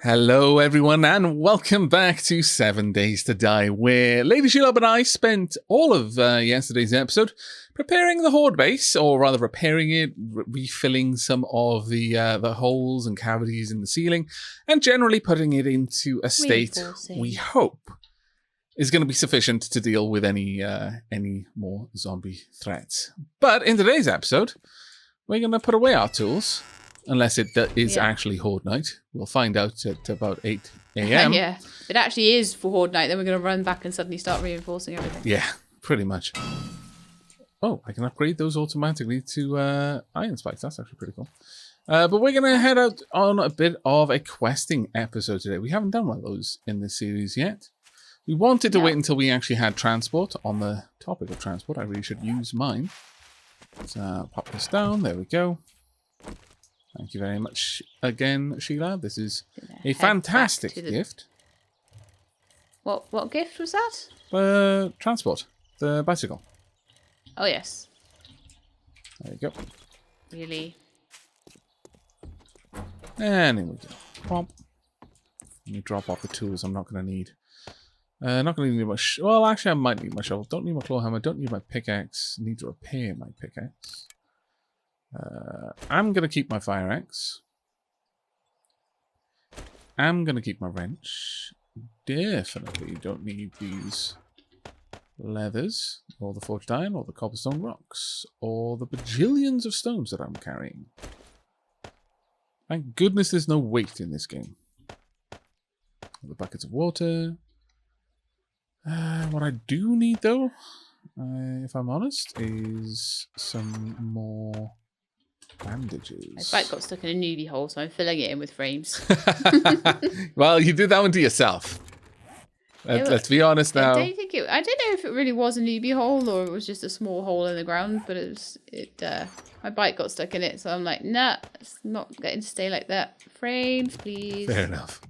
Hello everyone and welcome back to 7 Days to Die, where Lady Shelab and I spent all of yesterday's episode preparing the Horde base, or rather repairing it, refilling some of the holes and cavities in the ceiling, and generally putting it into a state we hope is going to be sufficient to deal with any more zombie threats. But in today's episode, we're going to put away our tools. Unless it is actually Horde Night. We'll find out at about 8 a.m. Yeah, if it actually is for Horde Night, then we're going to run back and suddenly start reinforcing everything. Yeah, pretty much. Oh, I can upgrade those automatically to Iron Spikes. That's actually pretty cool. But we're going to head out on a bit of a questing episode today. We haven't done one of those in this series yet. We wanted to wait until we actually had transport. On the topic of transport, I really should use mine. Let's pop this down. There we go. Thank you very much again, Sheila. This is a fantastic gift. What gift was that? Transport. The bicycle. Oh, yes. There you go. Really? And here we go. Pop. Let me drop off the tools I'm not going to need. Not going to need much. Well, actually, I might need my shovel. Don't need my claw hammer. Don't need my pickaxe. Need to repair my pickaxe. I'm going to keep my fire axe. I'm going to keep my wrench. Definitely don't need these leathers, or the forged iron, or the cobblestone rocks, or the bajillions of stones that I'm carrying. Thank goodness there's no weight in this game. The buckets of water. What I do need, though, if I'm honest, is some more bandages. My bike got stuck in a newbie hole, so I'm filling it in with frames. Well, you did that one to yourself. Let's be honest now. I don't know if it really was a newbie hole or it was just a small hole in the ground, but my bike got stuck in it, so I'm like, nah, it's not getting to stay like that. Frames, please. Fair enough.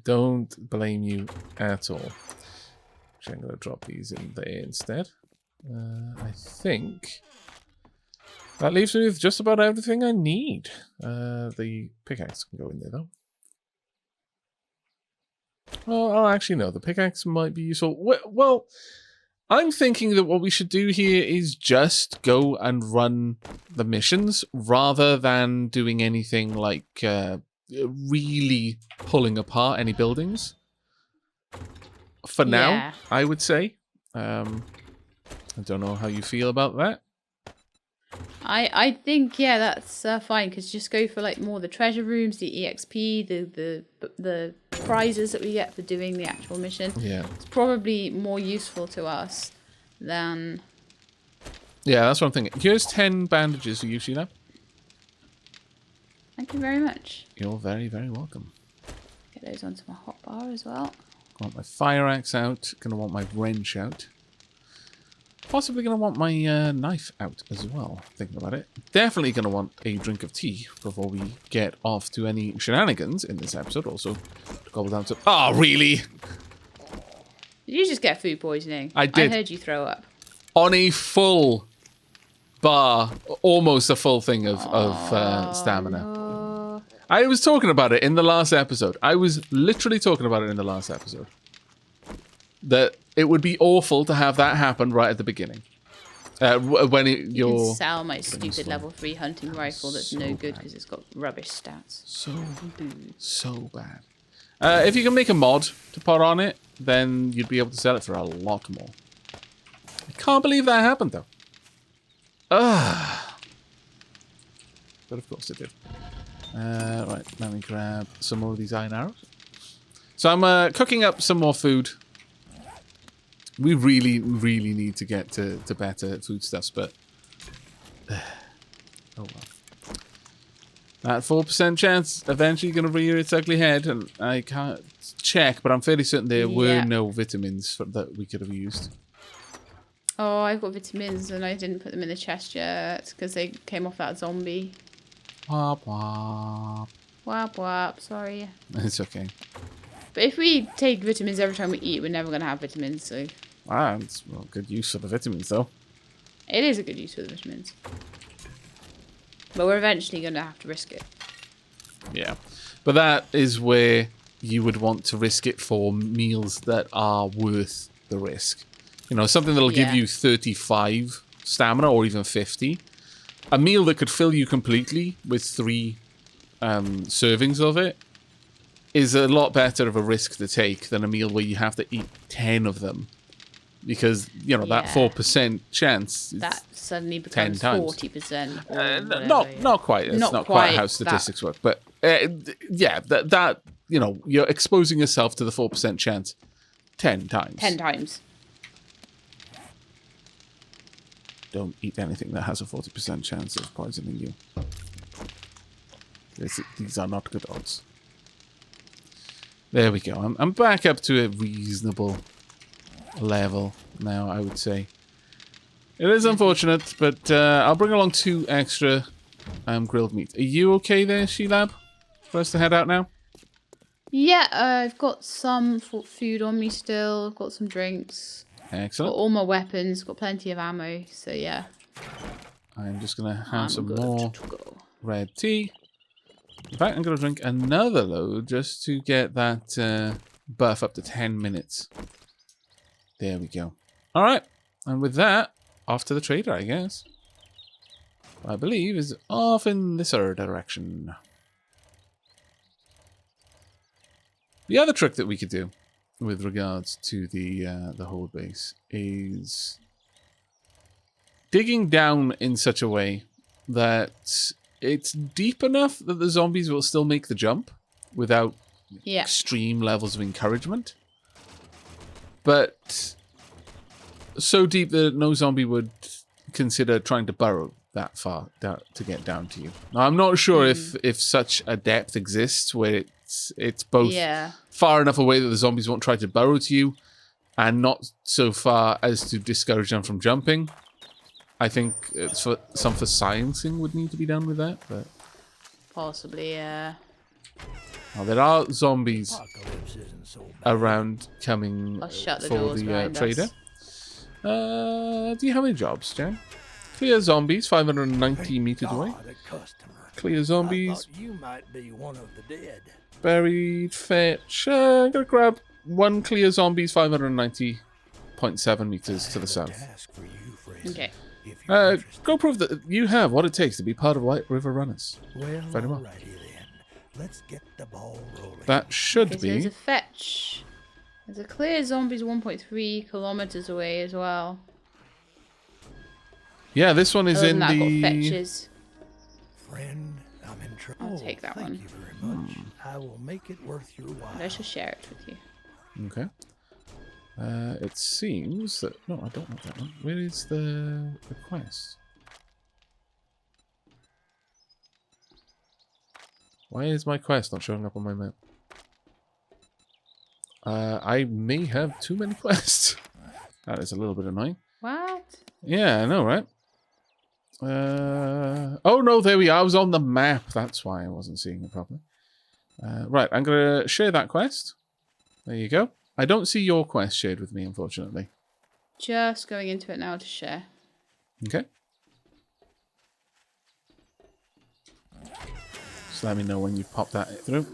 Don't blame you at all. Actually, I'm going to drop these in there instead. I think that leaves me with just about everything I need. The pickaxe can go in there, though. Well, actually, no. The pickaxe might be useful. Well, I'm thinking that what we should do here is just go and run the missions rather than doing anything like really pulling apart any buildings. For now, I would say. I don't know how you feel about that. I think that's fine, because just go for like more the treasure rooms, the EXP, the prizes that we get for doing the actual mission. Yeah, it's probably more useful to us than. Yeah, that's what I'm thinking. Here's 10 bandages for you, Sheila. Thank you very much. You're very, very welcome. Get those onto my hotbar as well. I want my fire axe out. Gonna want my wrench out. Possibly going to want my knife out as well, thinking about it. Definitely going to want a drink of tea before we get off to any shenanigans in this episode. Also, gobble down to... Oh, really? Did you just get food poisoning? I did. I heard you throw up. On a full bar, almost a full thing of stamina. No. I was talking about it in the last episode. I was literally talking about it in the last episode. That it would be awful to have that happen right at the beginning. When you can sell my stupid level 3 hunting rifle that's so no good because it's got rubbish stats. So bad. If you can make a mod to put on it, then you'd be able to sell it for a lot more. I can't believe that happened, though. But of course it did. Right, let me grab some more of these iron arrows. So I'm cooking up some more food. We really, really need to get to better foodstuffs, but... oh well. That 4% chance eventually going to rear its ugly head, and I can't check, but I'm fairly certain there were no vitamins that we could have used. Oh, I've got vitamins, and I didn't put them in the chest yet, because they came off that zombie. Wop, wop. Wop, wop, sorry. It's okay. But if we take vitamins every time we eat, we're never going to have vitamins, so... Wow, it's good use for the vitamins, though. It is a good use for the vitamins. But we're eventually going to have to risk it. Yeah. But that is where you would want to risk it for meals that are worth the risk. You know, something that'll give you 35 stamina or even 50. A meal that could fill you completely with 3 servings of it is a lot better of a risk to take than a meal where you have to eat 10 of them. Because, you know, that 4% chance is that suddenly becomes 40%. Not quite. It's not quite how statistics work. But, yeah, that, you know, you're exposing yourself to the 4% chance 10 times. 10 times. Don't eat anything that has a 40% chance of poisoning you. These are not good odds. There we go. I'm back up to a reasonable level now, I would say. It is unfortunate, but I'll bring along 2 extra grilled meat. Are you okay there, Shelab? For us to head out now? Yeah, I've got some food on me still. I've got some drinks. Excellent. Got all my weapons. Got plenty of ammo. So yeah. I'm just going to have some more red tea. In fact, I'm going to drink another load just to get that buff up to 10 minutes. There we go. All right. And with that, off to the trader, I guess. I believe is off in this other direction. The other trick that we could do with regards to the hold base is digging down in such a way that it's deep enough that the zombies will still make the jump without extreme levels of encouragement. But so deep that no zombie would consider trying to burrow that far down to get down to you. Now, I'm not sure if such a depth exists where it's both far enough away that the zombies won't try to burrow to you and not so far as to discourage them from jumping. I think for sciencing would need to be done with that, but possibly, yeah. Now, there are zombies around coming for the trader. Do you have any jobs, Jan? Clear zombies, 590 meters away. Clear zombies. You might be one of the dead. Buried fetch. I'm gonna grab 1 clear zombies, 590.7 meters to the south. Okay. Go prove that you have what it takes to be part of White River Runners. Well, alrighty then. Let's get the ball rolling. That should be. There's a fetch. There's a clear zombies 1.3 kilometers away as well. Yeah, this one is in Got the. fetches. Friend, I'm in trouble. I'll take that one. Thank you very much. I will make it worth your while. I shall share it with you. Okay. It seems that... No, I don't want that one. Where is the quest? Why is my quest not showing up on my map? I may have too many quests. That is a little bit annoying. What? Yeah, I know, right? Oh, no, there we are. I was on the map. That's why I wasn't seeing it properly. Right, I'm going to share that quest. There you go. I don't see your quest shared with me, unfortunately. Just going into it now to share. Okay. Just let me know when you pop that through.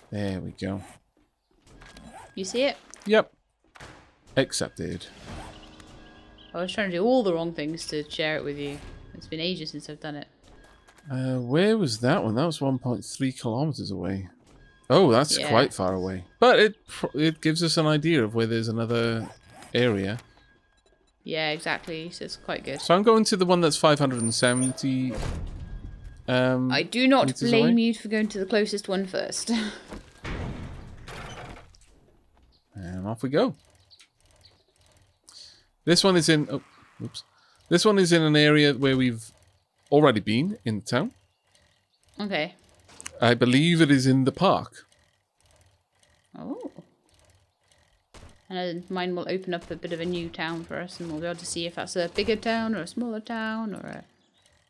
There we go. You see it? Yep. Accepted. I was trying to do all the wrong things to share it with you. It's been ages since I've done it. Where was that one? That was 1.3 kilometers away. Oh, that's quite far away. But it gives us an idea of where there's another area. Yeah, exactly. So it's quite good. So I'm going to the one that's 570. I do not blame you for going to the closest one first. And off we go. This one is in... Oh, oops. This one is in an area where we've already been in the town. Okay. I believe it is in the park. Oh. And mine will open up a bit of a new town for us, and we'll be able to see if that's a bigger town or a smaller town or a...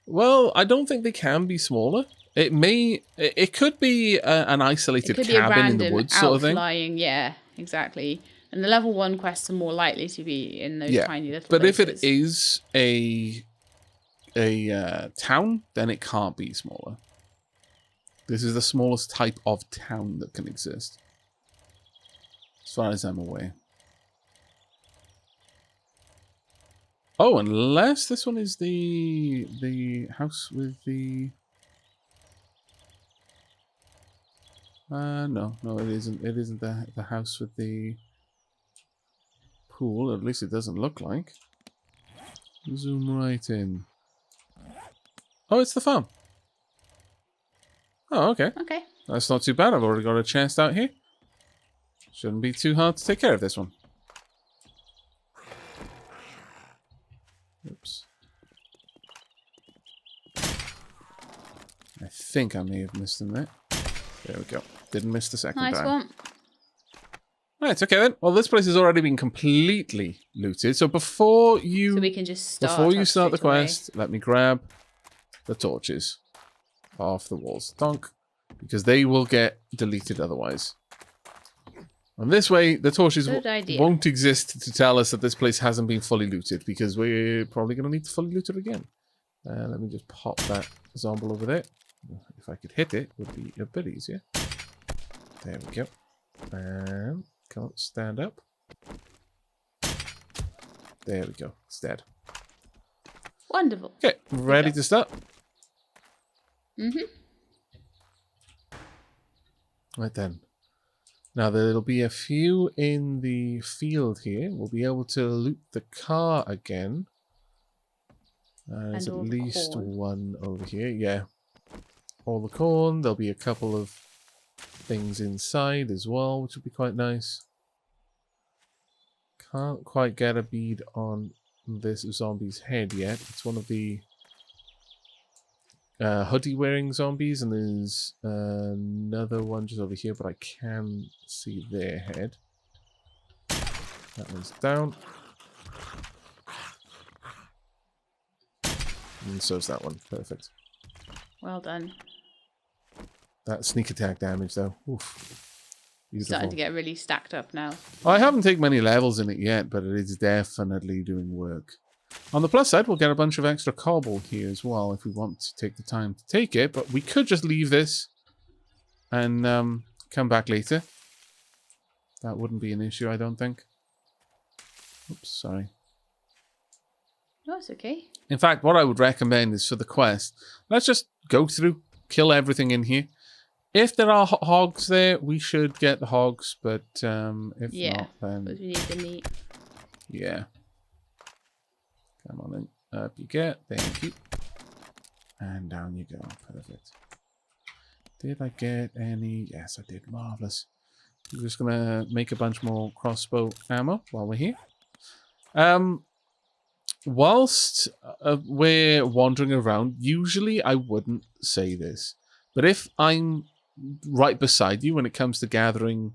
Well, I don't think they can be smaller. It may... It could be an isolated cabin in the woods sort of thing. Outlying, yeah, exactly. And the level 1 quests are more likely to be in those tiny little but places. if it is a town, then it can't be smaller. This is the smallest type of town that can exist. As far as I'm aware. Oh, unless this one is the house with the... no, it isn't. It isn't the house with the pool. At least it doesn't look like. Zoom right in. Oh, it's the farm. Oh, okay. Okay. That's not too bad. I've already got a chest out here. Shouldn't be too hard to take care of this one. Oops. I think I may have missed in there. There we go. Didn't miss the second time. Nice one. Right, okay then. Well, this place has already been completely looted. So before you... So we can just start. Before you start the quest, let me grab the torches off the walls. Donk. Because they will get deleted otherwise. And this way, the torches won't exist to tell us that this place hasn't been fully looted. Because we're probably going to need to fully loot it again. Let me just pop that zombie over there. If I could hit it, it would be a bit easier. There we go. And can't stand up. There we go. It's dead. Wonderful. Okay, ready to start? Mm-hmm. Right then. Now there'll be a few in the field here. We'll be able to loot the car again. There's at least one over here. Yeah. All the corn. There'll be a couple of things inside as well, which will be quite nice. Can't quite get a bead on this zombie's head yet. It's one of the hoodie wearing zombies, and there's another one just over here, but I can see their head. That one's down. And so's that one. Perfect. Well done. That sneak attack damage, though. Oof. Beautiful. Starting to get really stacked up now. I haven't taken many levels in it yet, but it is definitely doing work. On the plus side, we'll get a bunch of extra cobble here as well if we want to take the time to take it. But we could just leave this and come back later. That wouldn't be an issue, I don't think. Oops, sorry. No, it's okay. In fact, what I would recommend is for the quest, let's just go through, kill everything in here. If there are hogs there, we should get the hogs, but if not, then... because we need the meat. Yeah. Come on in. Up you get. Thank you. And down you go. Perfect. Did I get any? Yes, I did. Marvellous. I'm just going to make a bunch more crossbow ammo while we're here. Whilst we're wandering around, usually I wouldn't say this, but if I'm right beside you when it comes to gathering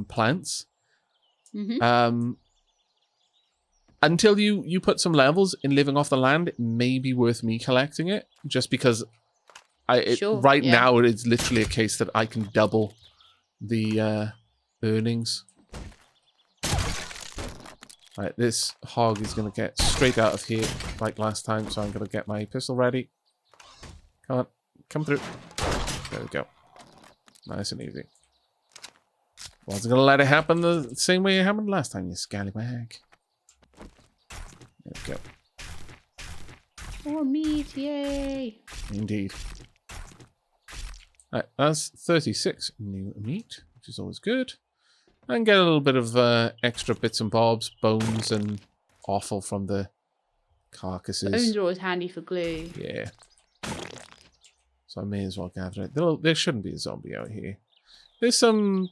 plants, until you put some levels in living off the land, it may be worth me collecting it, just because now it's literally a case that I can double the earnings. Right, this hog is going to get straight out of here like last time, so I'm going to get my pistol ready. Come on, come through. There we go. Nice and easy. Wasn't going to let it happen the same way it happened last time, you scallywag. There we go. More meat, yay! Indeed. Right, that's 36 new meat, which is always good. And get a little bit of extra bits and bobs, bones and offal from the carcasses. Bones are always handy for glue. Yeah. So I may as well gather it. There shouldn't be a zombie out here. There's some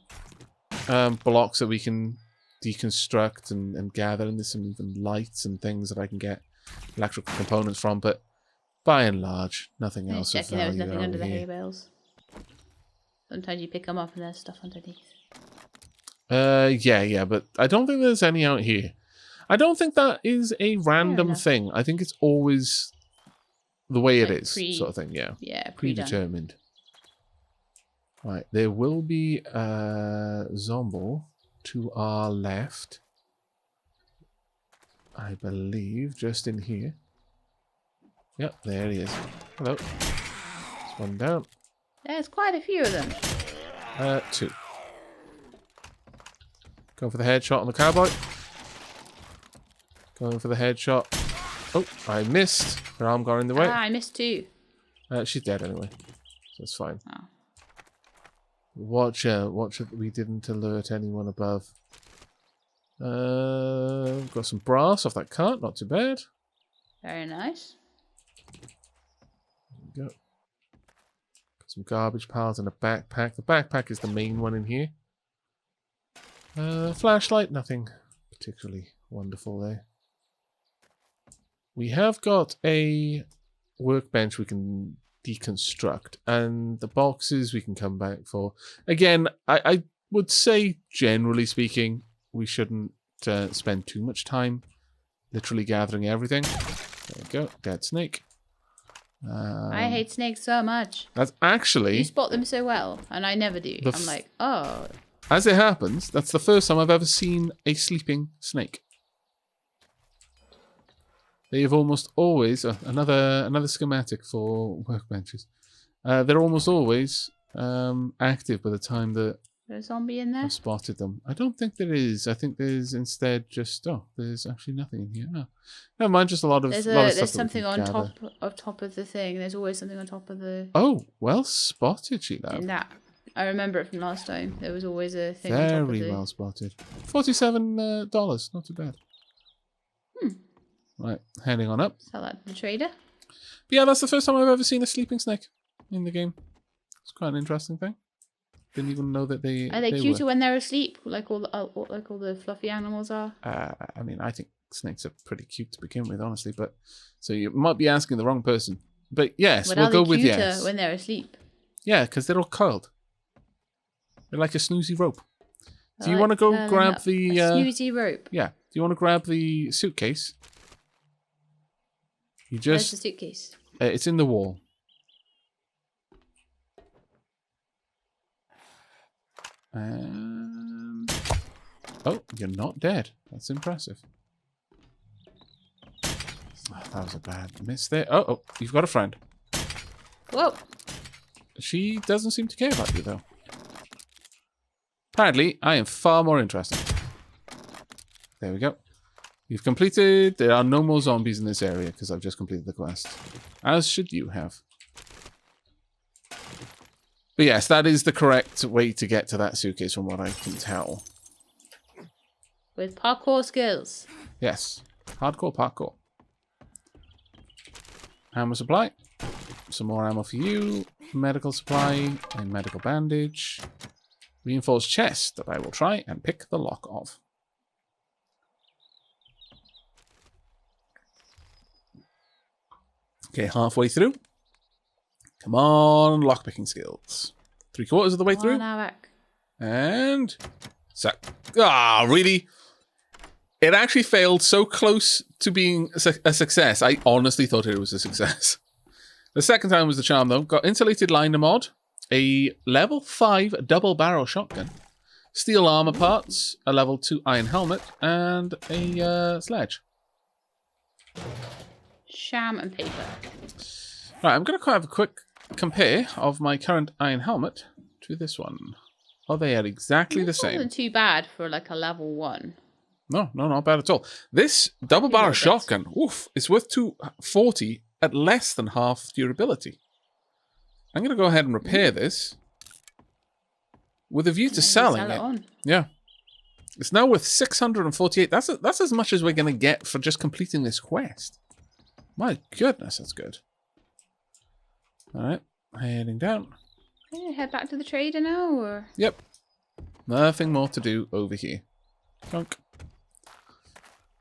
blocks that we can deconstruct and gather, and there's some even lights and things that I can get electrical components from, but by and large, nothing else of value. There was nothing under the here. hay bales. Sometimes you pick them up and there's stuff underneath. Yeah, but I don't think there's any out here. I don't think that is a random thing. I think it's always the way it is, sort of thing, yeah. Yeah, predetermined. Right, there will be a zombie to our left. I believe, just in here. Yep, there he is. Hello. There's one down. There's quite a few of them. 2. Going for the headshot on the cowboy. Going for the headshot. Oh, I missed. Her arm got in the way. Ah, I missed 2. She's dead anyway. So it's fine. Oh. Watch out that we didn't alert anyone above. Got some brass off that cart, not too bad. Very nice. There we go. Got some garbage piles and a backpack. The backpack is the main one in here. Flashlight, nothing particularly wonderful there. We have got a workbench we can deconstruct, and the boxes we can come back for. Again, I would say, generally speaking, we shouldn't spend too much time literally gathering everything. There we go, dead snake. I hate snakes so much. That's actually... You spot them so well, and I never do. I'm like, oh. As it happens, that's the first time I've ever seen a sleeping snake. They have almost always... another schematic for workbenches. They're almost always active by the time that There's a zombie in there? I've spotted them. I don't think there is. I think there's instead just... Oh, there's actually nothing in here. Oh. Never mind, just a lot of There's stuff something on top of the thing. There's always something on top of the... Oh, well spotted, Shelab. In that. I remember it from last time. There was always a thing on top of the... Very well spotted. $47, not too bad. Right, heading on up. Sell that to the trader. But yeah, that's the first time I've ever seen a sleeping snake in the game. It's quite an interesting thing. Didn't even know that they... Are they cuter when they're asleep, like all the fluffy animals are? I mean, I think snakes are pretty cute to begin with, honestly. But so you might be asking the wrong person. But yes, we'll go with yes. Are they cuter when they're asleep? Yeah, because they're all coiled. They're like a snoozy rope. Do you want to go grab the... snoozy rope? Yeah. Do you want to grab the suitcase? You just... Where's the suitcase? It's in the wall. Oh, you're not dead. That's impressive. Oh, that was a bad miss there. Oh, you've got a friend. Whoa. She doesn't seem to care about you, though. Apparently, I am far more interesting. There we go. You've completed... There are no more zombies in this area because I've just completed the quest. As should you have. But yes, that is the correct way to get to that suitcase from what I can tell. With parkour skills. Yes. Hardcore parkour. Ammo supply. Some more ammo for you. Medical supply. A medical bandage. Reinforced chest that I will try and pick the lock of. Okay, halfway through. Come on, lockpicking skills. 3/4 of the way through. Aavak. And... really? It actually failed so close to being a success. I honestly thought it was a success. The second time was the charm, though. Got insulated liner mod, a level 5 double barrel shotgun, steel armor parts, a level 2 iron helmet, and a sledge. Sham and paper. Right, I'm going to have a quick compare of my current iron helmet to this one. Oh, they are exactly the same. It wasn't too bad for like a level 1. No, not bad at all. This double barrel shotgun, oof, is worth 240 at less than half durability. I'm going to go ahead and repair this with a view to selling it. Yeah. It's now worth 648. That's as much as we're going to get for just completing this quest. My goodness, that's good. All right, heading down. Okay, head back to the trader now, or? Yep. Nothing more to do over here. Chunk.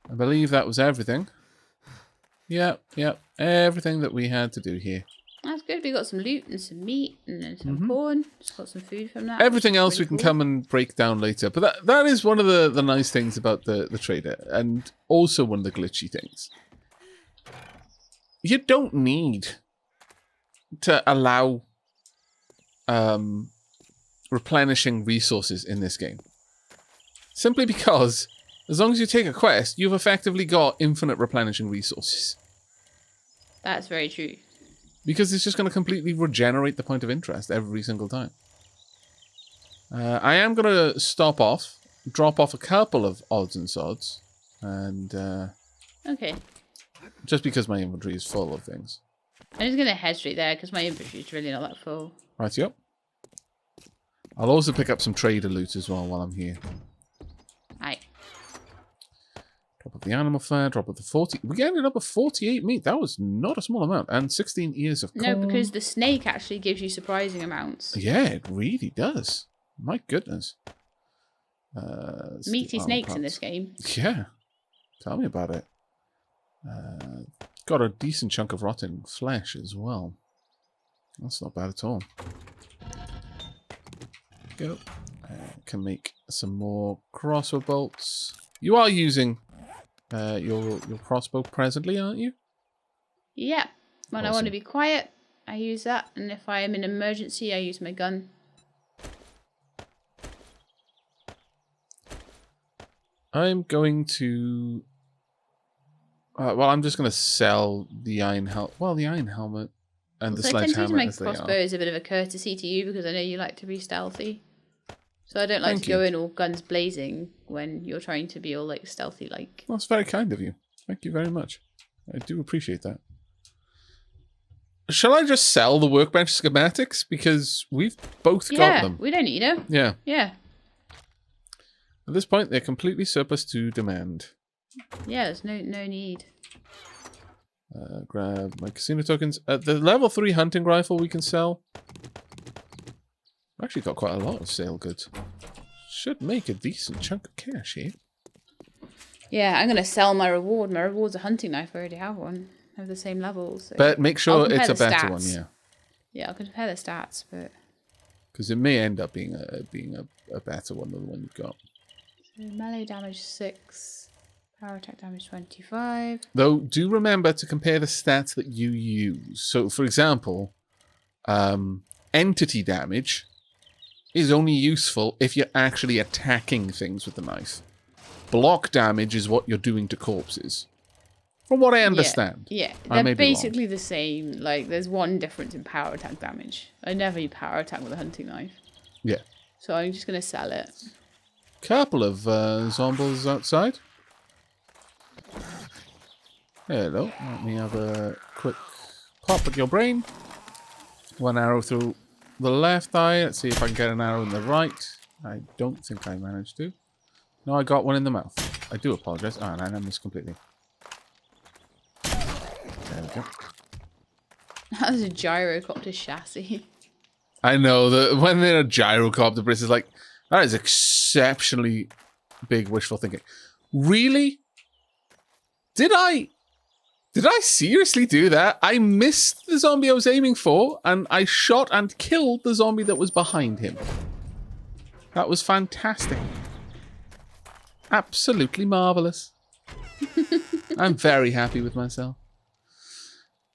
I believe that was everything. Yep. Everything that we had to do here. That's good. We got some loot and some meat and then some corn. Just got some food from that. Everything else we can come and break down later. But that is one of the nice things about the trader, and also one of the glitchy things. You don't need to allow replenishing resources in this game. Simply because, as long as you take a quest, you've effectively got infinite replenishing resources. That's very true. because it's just going to completely regenerate the point of interest every single time. I am going to drop off a couple of odds and sods, and okay. Just because my inventory is full of things. I'm just going to head straight there because my inventory is really not that full. Right, yep. I'll also pick up some trader loot as well while I'm here. Aye. Drop up the animal fare, drop up the 40. We ended up with 48 meat. That was not a small amount. And 16 ears of corn. No, because the snake actually gives you surprising amounts. Yeah, it really does. My goodness. Meaty snakes in this game. Yeah. Tell me about it. Got a decent chunk of rotten flesh as well. That's not bad at all. Go. Can make some more crossbow bolts. You are using your crossbow presently, aren't you? Yeah. When Awesome. I want to be quiet, I use that. And if I am in an emergency, I use my gun. I'm going to... well, I'm just going to sell the iron helmet. Well, the iron helmet and the So I tend to use sledgehammer my as they crossbow are. as a bit of a courtesy to you because I know you like to be stealthy. So I don't like Thank to go you. in all guns blazing when you're trying to be all like stealthy like. Well, that's very kind of you. Thank you very much. I do appreciate that. Shall I just sell the workbench schematics? Because we've both got Yeah, them. we don't need them. Yeah. Yeah. At this point, they're completely surplus to demand. Yeah, there's no need. Grab my casino tokens. The level 3 hunting rifle we can sell. I've actually got quite a lot of sale goods. Should make a decent chunk of cash here. Yeah, I'm gonna sell my reward. My reward's a hunting knife. I already have one. I have the same levels. So. But make sure I'll compare it's a the better one, stats. yeah. Yeah, I'll compare the stats, but Because it may end up being a better one than the one you've got. so melee damage 6, power attack damage 25. Though, do remember to compare the stats that you use. So, for example, entity damage is only useful if you're actually attacking things with the knife. Block damage is what you're doing to corpses. From what I understand. Yeah, I may they're be wrong. basically the same. Like, there's one difference in power attack damage. I never power attack with a hunting knife. Yeah. So I'm just going to sell it. Couple of zombies outside. Hello. Let me have a quick pop at your brain. One arrow through the left eye. Let's see if I can get an arrow in the right. I don't think I managed to. No, I got one in the mouth. I do apologize. Oh, and I missed completely. There we go. That was a gyrocopter chassis. I know that when they're a gyrocopter, Briss is like, that is exceptionally big wishful thinking. Really? Did I seriously do that? I missed the zombie I was aiming for, and I shot and killed the zombie that was behind him. That was fantastic. Absolutely marvelous. I'm very happy with myself.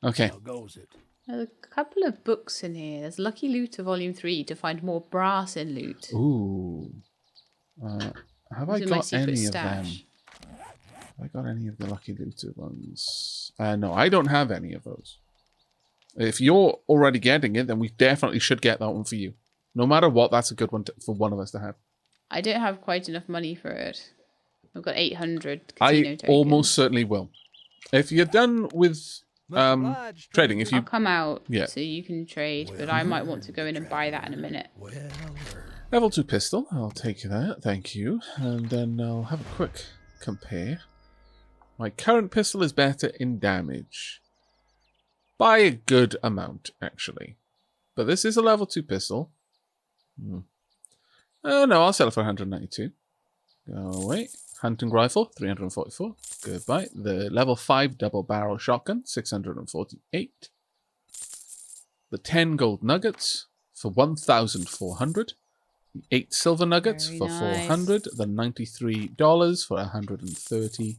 Okay. How goes it? There's a couple of books in here. There's Lucky Looter Volume 3 to find more brass in loot. Ooh. Have I These are my got secret any of them? stash. Have I got any of the Lucky Looter ones? No, I don't have any of those. If you're already getting it, then we definitely should get that one for you. No matter what, that's a good one for one of us to have. I don't have quite enough money for it. I've got 800 casino I tokens. almost certainly will. If you're done with trading, if I'll you... come out Yeah. so you can trade, but I might want to go in and buy that in a minute. Well, Level 2 pistol, I'll take that, thank you. And then I'll have a quick compare. My current pistol is better in damage. By a good amount, actually. But this is a level 2 pistol. No, I'll sell it for 192. Go away. Hunting rifle, 344. Goodbye. The level 5 double barrel shotgun, 648. The 10 gold nuggets for 1,400. The 8 silver nuggets Very for nice. 400. The $93 for 130.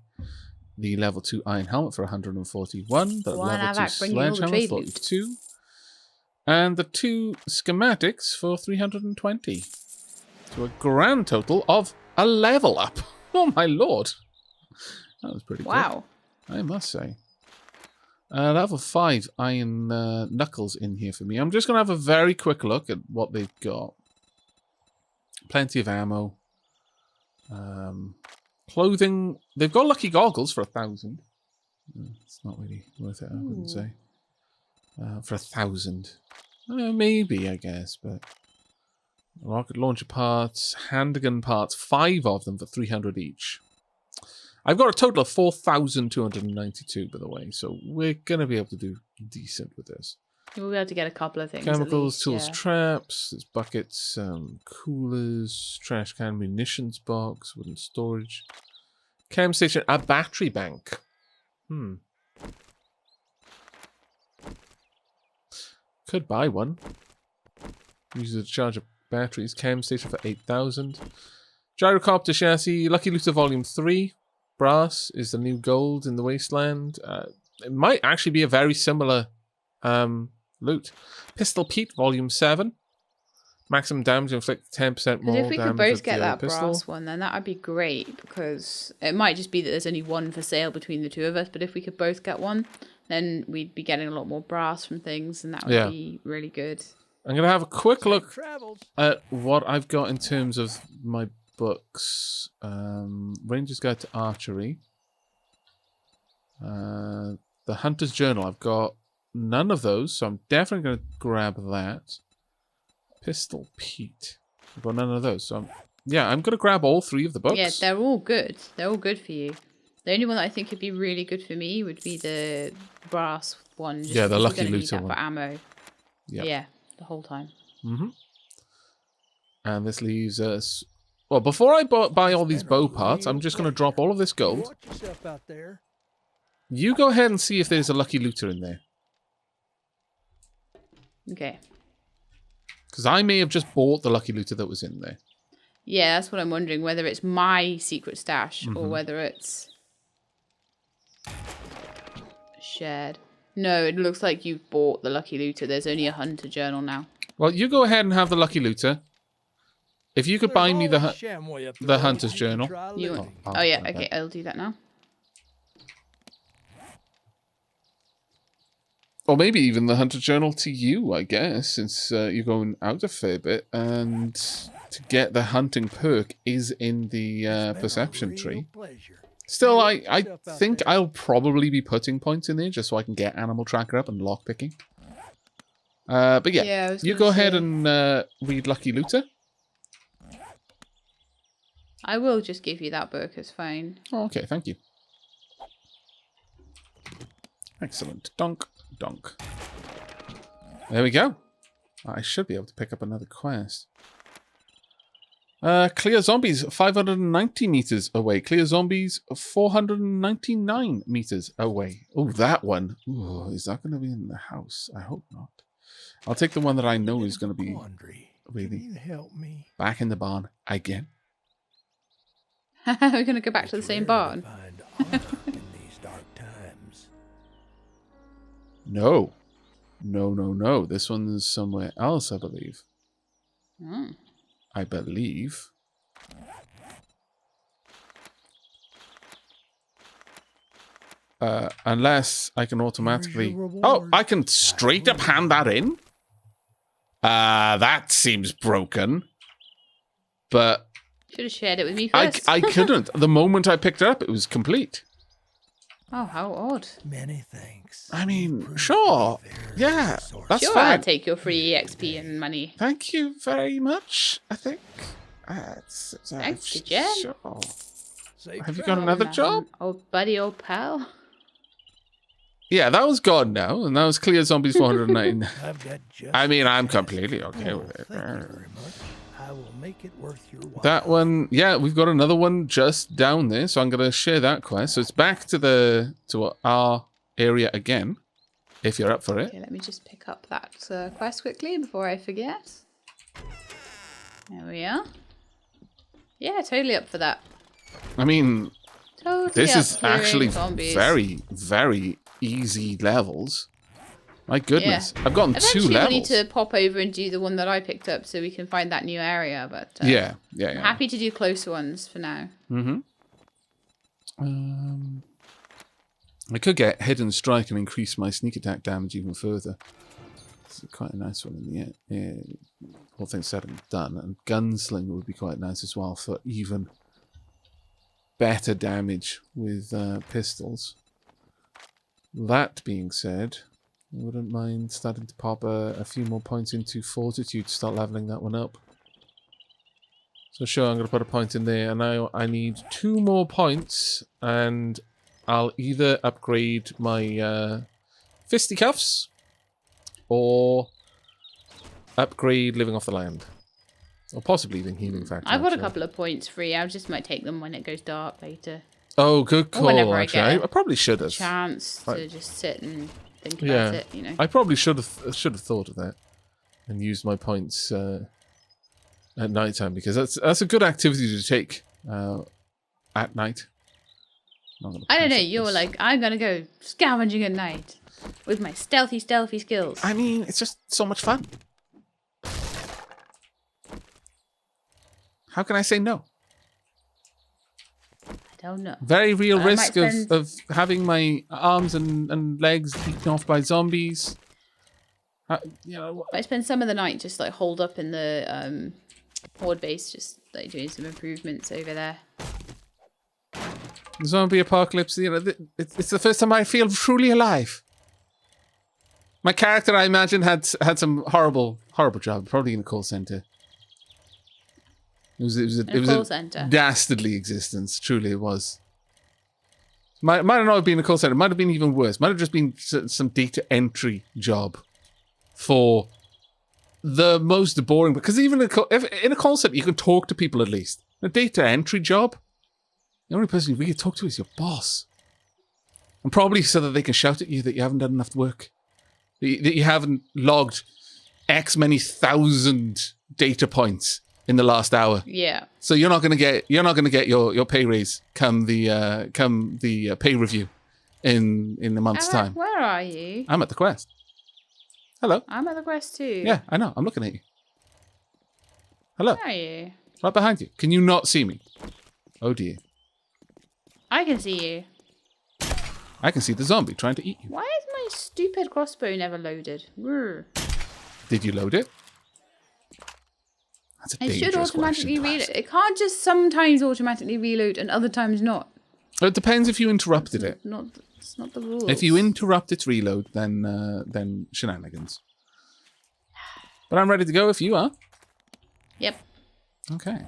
The level 2 iron helmet for 141. The One level 2 Aavak bringing all the sledgehammer trade for loot. 42. And the 2 schematics for 320. To a grand total of a level up. Oh my lord. That was pretty Wow. good, I must say. Level 5 iron knuckles in here for me. I'm just going to have a very quick look at what they've got. Plenty of ammo. Clothing. They've got lucky goggles for 1,000. It's not really worth it, I wouldn't say. For 1,000. Maybe, I guess, but... Rocket launcher parts, handgun parts, 5 of them for 300 each. I've got a total of 4,292, by the way, so we're going to be able to do decent with this. We'll be able to get a couple of things. Chemicals, least, tools, traps, there's buckets, coolers, trash can, munitions box, wooden storage, chem station, a battery bank. Could buy one. Use it to charge up batteries. Chem station for 8,000. Gyrocopter chassis, Lucky Looter Volume 3. Brass is the new gold in the wasteland. It might actually be a very similar loot. Pistol Pete Volume 7. Maximum damage inflict 10% more damage. If we could both get that pistol. brass one, then that would be great, because it might just be that there's only one for sale between the two of us, but if we could both get one, then we'd be getting a lot more brass from things, and that would be really good. I'm going to have a quick look at what I've got in terms of my books. Ranger's Guide to Archery. The Hunter's Journal. I've got none of those, so I'm definitely going to grab that. Pistol Pete. I've got none of those, so I'm going to grab all 3 of the books. Yeah, they're all good. They're all good for you. The only one that I think would be really good for me would be the brass one. Just the Lucky Looter Looter one. For ammo. Yep. Yeah, the whole time. And this leaves us... Well, before I buy all these bow parts, I'm just going to drop all of this gold. Watch yourself out there. You go ahead and see if there's a Lucky Looter in there. Okay. Because I may have just bought the Lucky Looter that was in there. Yeah, that's what I'm wondering, whether it's my secret stash or whether it's shared. No, it looks like you've bought the Lucky Looter. There's only a Hunter Journal now. Well, you go ahead and have the Lucky Looter. If you could buy me the Hunter's Journal. Okay, I'll do that now. Or maybe even the Hunter Journal to you, I guess, since you're going out a fair bit. And to get the hunting perk is in the perception tree. Still, I think I'll probably be putting points in there just so I can get Animal Tracker up and lockpicking. But yeah you go ahead and read Lucky Looter. I will just give you that book, it's fine. Oh, okay, thank you. Excellent. Donk. Donk. There we go. I should be able to pick up another quest. Clear zombies 590 meters away. Clear zombies 499 meters away. Oh, that one. Ooh, is that going to be in the house? I hope not. I'll take the one that I know is going to be really back in the barn again. We're going to go back to the same barn. No. No. This one is somewhere else, I believe. I believe. Unless I can automatically... Oh, I can straight up hand that in? That seems broken. But... Should have shared it with me first. I couldn't. The moment I picked it up, it was complete. Oh, how odd. Many thanks. I mean, sure. Yeah, that's sure, fine. I'll take your free EXP and money. Thank you very much, I think. Thanks, Jen. Sure. Have you got another job? Old buddy, old pal. Yeah, that was gone now, and that was Clear Zombies 409. I've got just I mean, I'm completely okay with it. Thank you very much. I will make it worth your while. That one, yeah, we've got another one just down there, so I'm going to share that quest. So it's back to our area again, if you're up for it. Okay, let me just pick up that quest quickly before I forget. There we are. Yeah, totally up for that. I mean, totally this is actually zombies. very, very easy levels. My goodness. Yeah. I've gotten Eventually 2 levels. We need to pop over and do the one that I picked up so we can find that new area. But yeah. I'm happy to do closer ones for now. I could get Hidden Strike and increase my sneak attack damage even further. It's quite a nice one in the end. Yeah, all things said and done. And Gunslinger would be quite nice as well for even better damage with pistols. That being said, I wouldn't mind starting to pop a few more points into Fortitude to start leveling that one up. So sure, I'm going to put a point in there, and now I need 2 more points, and I'll either upgrade my fisticuffs or upgrade Living Off the Land. Or possibly even Healing Factor. I've got a couple of points free. I just might take them when it goes dark later. Oh, good call, whenever actually. I get I probably should have. Chance to just sit and think about it, you know. I probably should have thought of that and used my points at night time, because that's a good activity to take at night. I don't know, you're like, I'm gonna go scavenging at night with my stealthy skills. I mean, it's just so much fun. How can I say no? I don't know. Very real risk of having my arms and legs eaten off by zombies. You know, I spend some of the night just like holed up in the horde base, just like doing some improvements over there. Zombie apocalypse, you know, it's the first time I feel truly alive. My character, I imagine, had some horrible job, probably in a call center. It was a dastardly existence. Truly, it was. Might have not been a call center. Might have been even worse. Might have just been some data entry job for the most boring. Because even in a call center, you can talk to people at least. A data entry job, the only person you really talk to is your boss, and probably so that they can shout at you that you haven't done enough work, that you haven't logged X many thousand data points in the last hour. Yeah. So you're not gonna get your pay raise come the pay review in a month's time. Where are you? I'm at the quest. Hello. I'm at the quest too. Yeah, I know. I'm looking at you. Hello. Where are you? Right behind you. Can you not see me? Oh dear. I can see you. I can see the zombie trying to eat you. Why is my stupid crossbow never loaded? Brr. Did you load it? That's a It should dangerous automatically question. reload. It can't just sometimes automatically reload and other times not. It depends if you interrupted it. It's not the rules. If you interrupt its reload, then shenanigans. But I'm ready to go if you are. Yep. Okay.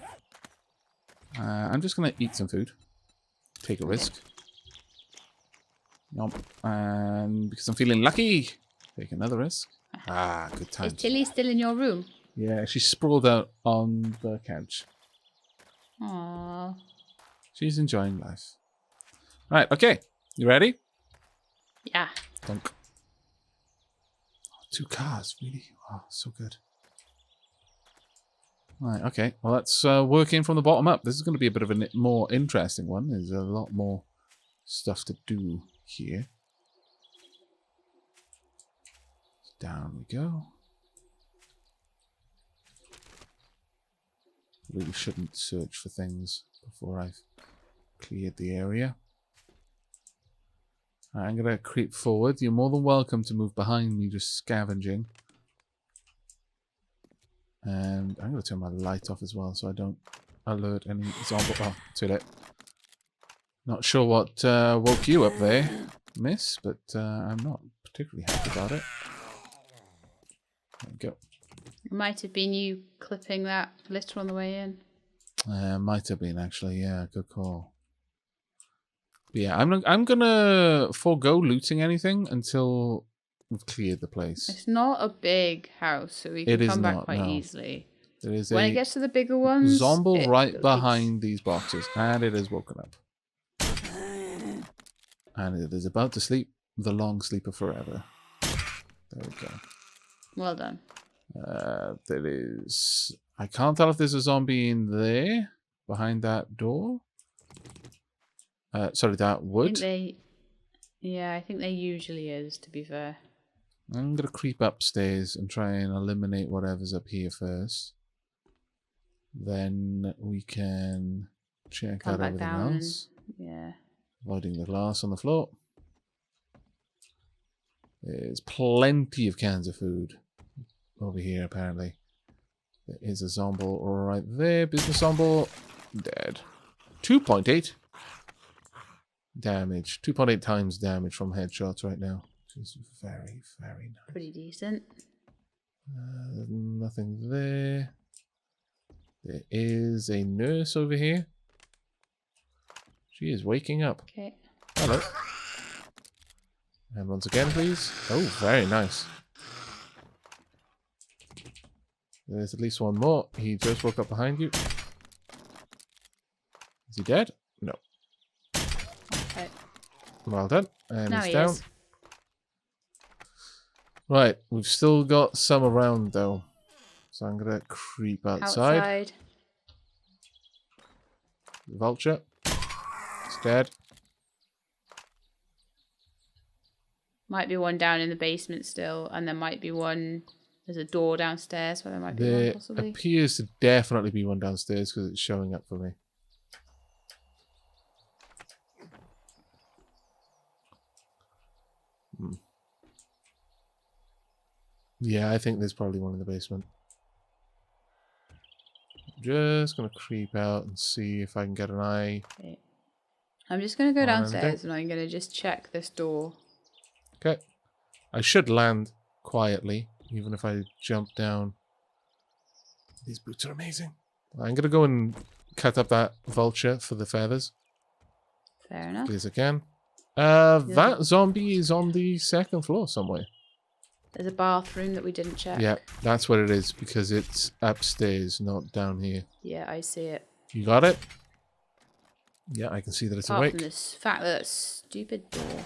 I'm just going to eat some food. Take a risk. Yep. And because I'm feeling lucky, take another risk. Ah, good times. Is Tilly still in your room? Yeah, she's sprawled out on the couch. Aww. She's enjoying life. Right, okay. You ready? Yeah. Dunk. Oh, 2 cars, really? Oh, so good. Right, okay. Well, let's work in from the bottom up. This is going to be a bit of a more interesting one. There's a lot more stuff to do here. Down we go. Really shouldn't search for things before I've cleared the area. I'm going to creep forward. You're more than welcome to move behind me, just scavenging. And I'm going to turn my light off as well so I don't alert any zombie. Oh, too late. Not sure what woke you up there, miss, but I'm not particularly happy about it. There we go. It might have been you clipping that litter on the way in. Might have been, actually. Yeah, good call. But yeah, I'm gonna forego looting anything until we've cleared the place. It's not a big house, so we can come back quite easily. There is when it gets to the bigger ones, zombie right behind these boxes, and it is woken up. And it is about to sleep the long sleep of forever. There we go. Well done. There is... I can't tell if there's a zombie in there, behind that door. Sorry, that wood. Yeah, I think there usually is, to be fair. I'm going to creep upstairs and try and eliminate whatever's up here first. Then we can check out everything else. Yeah. Avoiding the glass on the floor. There's plenty of cans of food over here, apparently. There is a zombie right there. Business zombie. Dead. 2.8 damage. 2.8 times damage from headshots right now. Which is very, very nice. Pretty decent. Nothing there. There is a nurse over here. She is waking up. Okay. Hello. And once again, please. Oh, very nice. There's at least one more. He just woke up behind you. Is he dead? No. Okay. Well done. And Now he's he down. is. Right, we've still got some around though. So I'm gonna creep outside. Vulture. It's dead. Might be one down in the basement still, and there might be one. There's a door downstairs where there might be one There possibly. appears to definitely be one downstairs because it's showing up for me. Yeah, I think there's probably one in the basement. Just gonna creep out and see if I can get an eye. Okay. I'm just gonna go On downstairs anything. and I'm gonna just check this door. Okay. I should land quietly, even if I jump down. These boots are amazing. I'm gonna go and cut up that vulture for the feathers. Fair enough. Please again. That zombie is on the second floor somewhere. There's a bathroom that we didn't check. Yeah, that's what it is, because it's upstairs, not down here. Yeah, I see it. You got it? Yeah, I can see that it's Apart awake. from this fact that stupid door.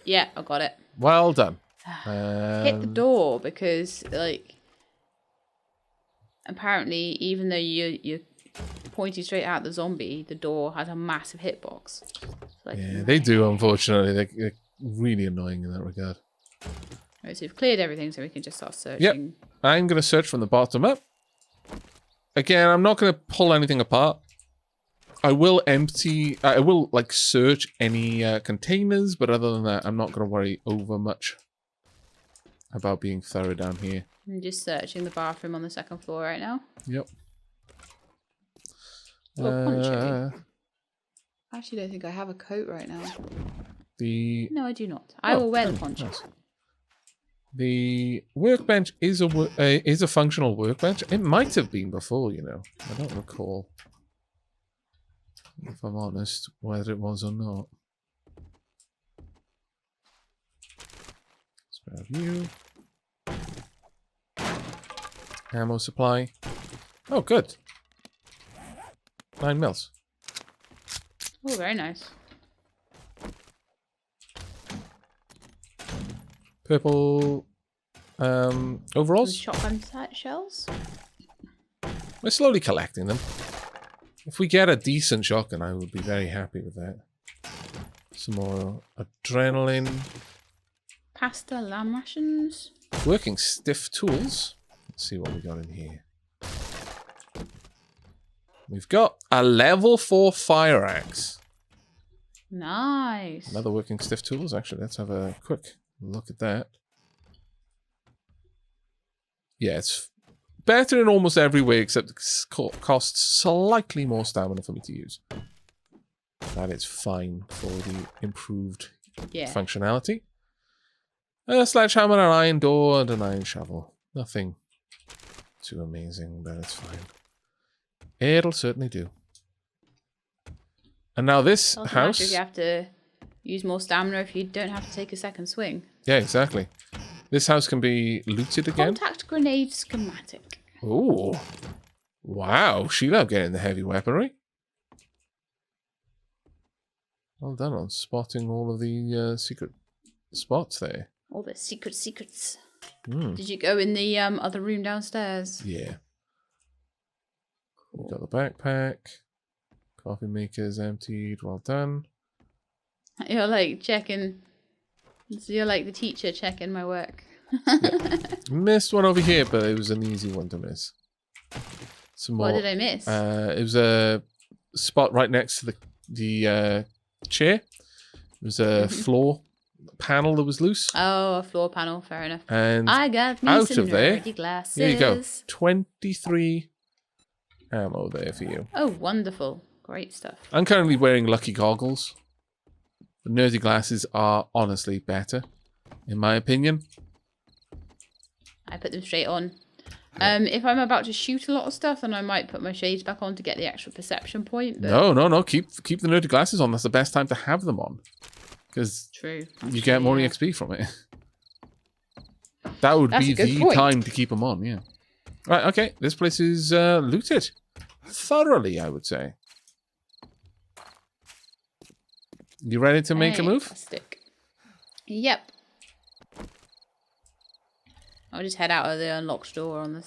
Yeah, I got it. Well done. Hit the door because, like, apparently, even though you're pointing straight at the zombie, the door has a massive hitbox. Like, Yeah, they do, unfortunately. They're really annoying in that regard. Right, so we've cleared everything, so we can just start searching. Yep. I'm going to search from the bottom up. Again, I'm not going to pull anything apart. I will like search any containers, but other than that, I'm not going to worry over much about being thorough down here. I'm just searching the bathroom on the second floor right now. Yep. Oh, poncho. I actually don't think I have a coat right now. No, I do not. I will wear the poncho. Nice. The workbench is a functional workbench. It might have been before, you know. I don't recall, if I'm honest, whether it was or not. Let's grab you. Ammo supply. Oh, good. 9 mils. Oh, very nice. Purple overalls. Shotgun shells. We're slowly collecting them. If we get a decent shotgun, I would be very happy with that. Some more adrenaline. Pasta lamb rations. Working stiff tools. Let's see what we got in here. We've got a level 4 fire axe. Nice. Another working stiff tools. Actually, let's have a quick look at that. Yeah, it's better in almost every way, except it costs slightly more stamina for me to use. That is fine for the improved functionality. A sledgehammer, an iron door, and an iron shovel. Nothing too amazing, but it's fine. It'll certainly do. And now this house... If you have to use more stamina if you don't have to take a second swing. Yeah, exactly. This house can be looted again. Contact grenade schematic. Ooh. Wow, Shelab getting the heavy weaponry. Well done on spotting all of the secret spots there. All the secrets. Mm. Did you go in the other room downstairs? Yeah. Cool. Got the backpack. Coffee maker's emptied. Well done. You're like checking. So you're like the teacher checking my work. Missed one over here, but it was an easy one to miss. Some more. What did I miss? It was a spot right next to the chair. It was a floor panel that was loose. Oh, a floor panel. Fair enough. And I got me out some of there, nerdy glasses. here you go. 23 ammo there for you. Oh, wonderful. Great stuff. I'm currently wearing lucky goggles. The nerdy glasses are honestly better, in my opinion. I put them straight on. If I'm about to shoot a lot of stuff, then I might put my shades back on to get the extra perception point. But... No. Keep the nerdy glasses on. That's the best time to have them on. Because you get more EXP from it. That would be the time to keep them on, yeah. Right, okay. This place is looted. Thoroughly, I would say. You ready to make a move? Fantastic. Yep. I'll just head out of the unlocked door on the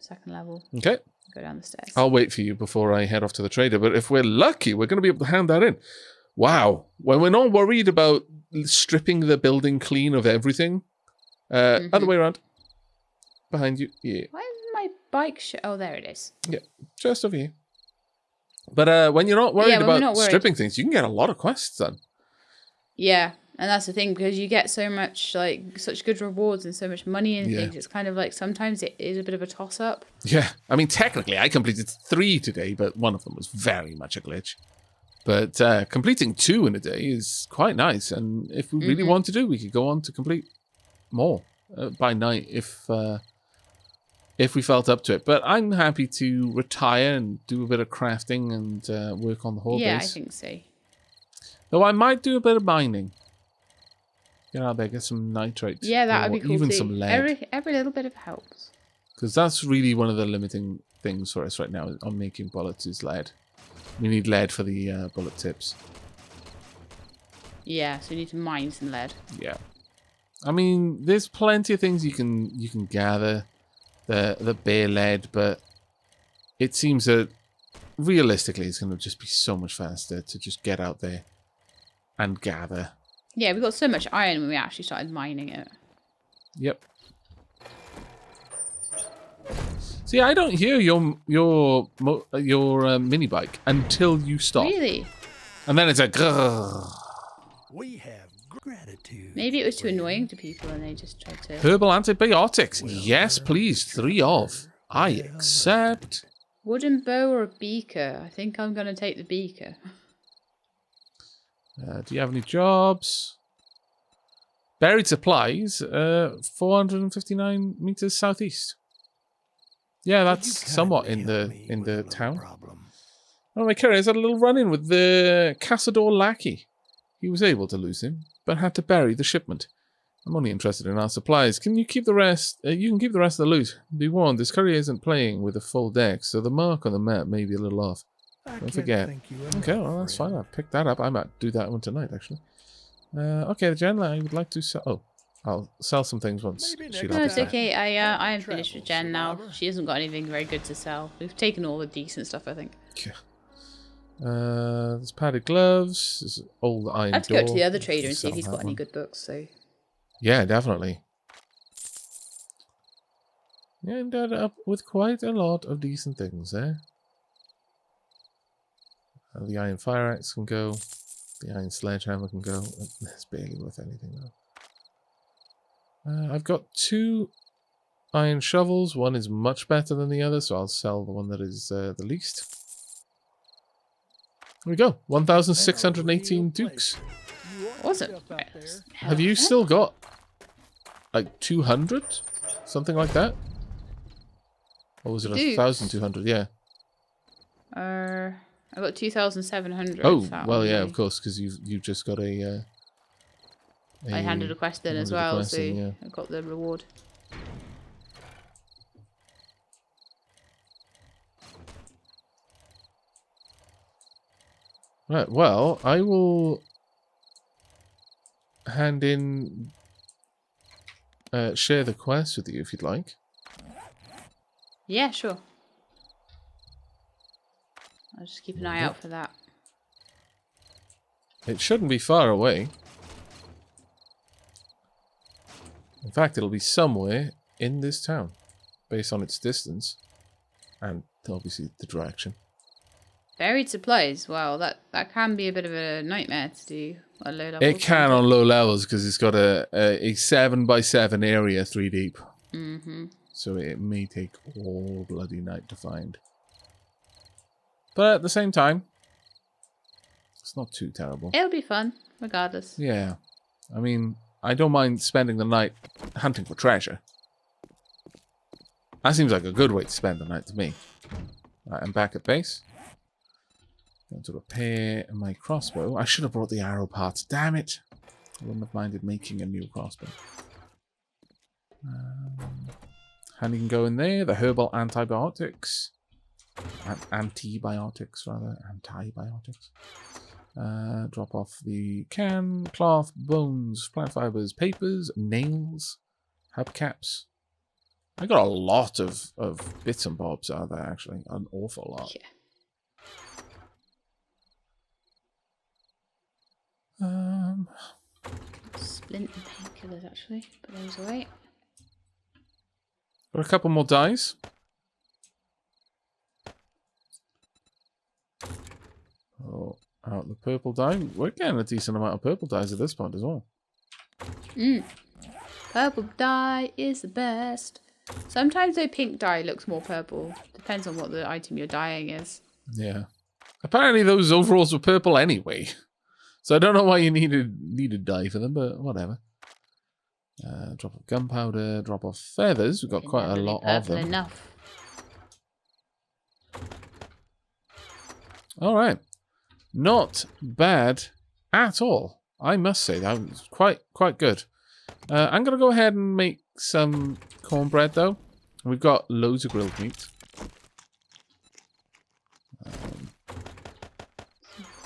second level. Okay. Go down the stairs. I'll wait for you before I head off to the trader. But if we're lucky, we're going to be able to hand that in. Wow. When we're not worried about stripping the building clean of everything. Other way around. Behind you. Yeah. Why is my bike... Oh, there it is. Yeah. Just over here. But when you're not worried about stripping things, you can get a lot of quests done. Yeah. And that's the thing, because you get so much, like, such good rewards and so much money and things. It's kind of like sometimes it is a bit of a toss-up. Yeah. I mean, technically, I completed 3 today, but one of them was very much a glitch. But completing 2 in a day is quite nice. And if we really want to do, we could go on to complete more by night if we felt up to it. But I'm happy to retire and do a bit of crafting and work on the whole base. Yeah, I think so. Though I might do a bit of mining. Get out there, get some nitrate. Yeah, that would be cool even too. some lead. Every little bit of helps. Because that's really one of the limiting things for us right now on making bullets is lead. We need lead for the bullet tips. Yeah, so we need to mine some lead. Yeah. I mean, there's plenty of things you can gather. The bare lead, but it seems that realistically it's going to just be so much faster to just get out there and gather. Yeah, we got so much iron when we actually started mining it. Yep. See, I don't hear your mini bike until you stop. Really? And then it's a grrr. We have gratitude. Maybe it was too annoying to people and they just tried to... Herbal antibiotics. Yes, please. 3 of. I accept. Wooden bow or a beaker? I think I'm going to take the beaker. Do you have any jobs? Buried supplies. 459 meters southeast. Yeah, that's somewhat in the town. Oh, my carriers had a little run-in with the Castador lackey. He was able to lose him, but had to bury the shipment. I'm only interested in our supplies. Can you keep the rest? You can keep the rest of the loot. Be warned, this courier isn't playing with a full deck, so the mark on the map may be a little off. Don't forget. Okay, well, that's fine. I'll pick that up. I might do that one tonight, actually. Okay, the Jen, I would like to sell... Oh, I'll sell some things once. No, it's okay. I am finished with Jen now. She hasn't got anything very good to sell. We've taken all the decent stuff, I think. Yeah. There's padded gloves. There's old iron door. I'd go to the other trader and see if he's got any good books. So. Yeah, definitely. You ended up with quite a lot of decent things there. The iron fire axe can go. The iron sledgehammer can go. It's barely worth anything though. I've got 2 iron shovels. One is much better than the other, so I'll sell the one that is the least. There we go. 1,618 dukes. Awesome. Have you still got like 200? Something like that? Or was it 1,200? Yeah. I got 2,700. Oh, well, yeah, of course, because you've just got a I handed a quest in as well, so yeah. I got the reward. Right, well, I will hand in, share the quest with you if you'd like. Yeah, sure. I'll just keep an eye out for that. It shouldn't be far away. In fact, it'll be somewhere in this town, based on its distance, and obviously the direction. Buried supplies. Wow, that can be a bit of a nightmare to do at low levels. It can on low levels because it's got a 7x7 area 3 deep. Mm-hmm. So it may take all bloody night to find. But at the same time, it's not too terrible. It'll be fun, regardless. Yeah. I mean, I don't mind spending the night hunting for treasure. That seems like a good way to spend the night to me. Right, I'm back at base. Going to repair my crossbow. I should have brought the arrow parts. Damn it. I wouldn't have minded making a new crossbow. Honey can go in there. The herbal antibiotics. Antibiotics, rather. Antibiotics. Drop off the can, cloth, bones, plant fibers, papers, nails, hubcaps. I got a lot of bits and bobs out there, actually. An awful lot. Yeah. Splint and painkillers, actually. Put those away. Got a couple more dies. Oh, out the purple dye. We're getting a decent amount of purple dyes at this point as well. Purple dye is the best. Sometimes though pink dye looks more purple. Depends on what the item you're dyeing is. Yeah. Apparently those overalls were purple anyway. So I don't know why you needed dye for them, but whatever. Drop off gunpowder, drop off feathers. We've got quite a lot of them. Enough. All right. Not bad at all. I must say that was quite good. I'm going to go ahead and make some cornbread, though. We've got loads of grilled meat.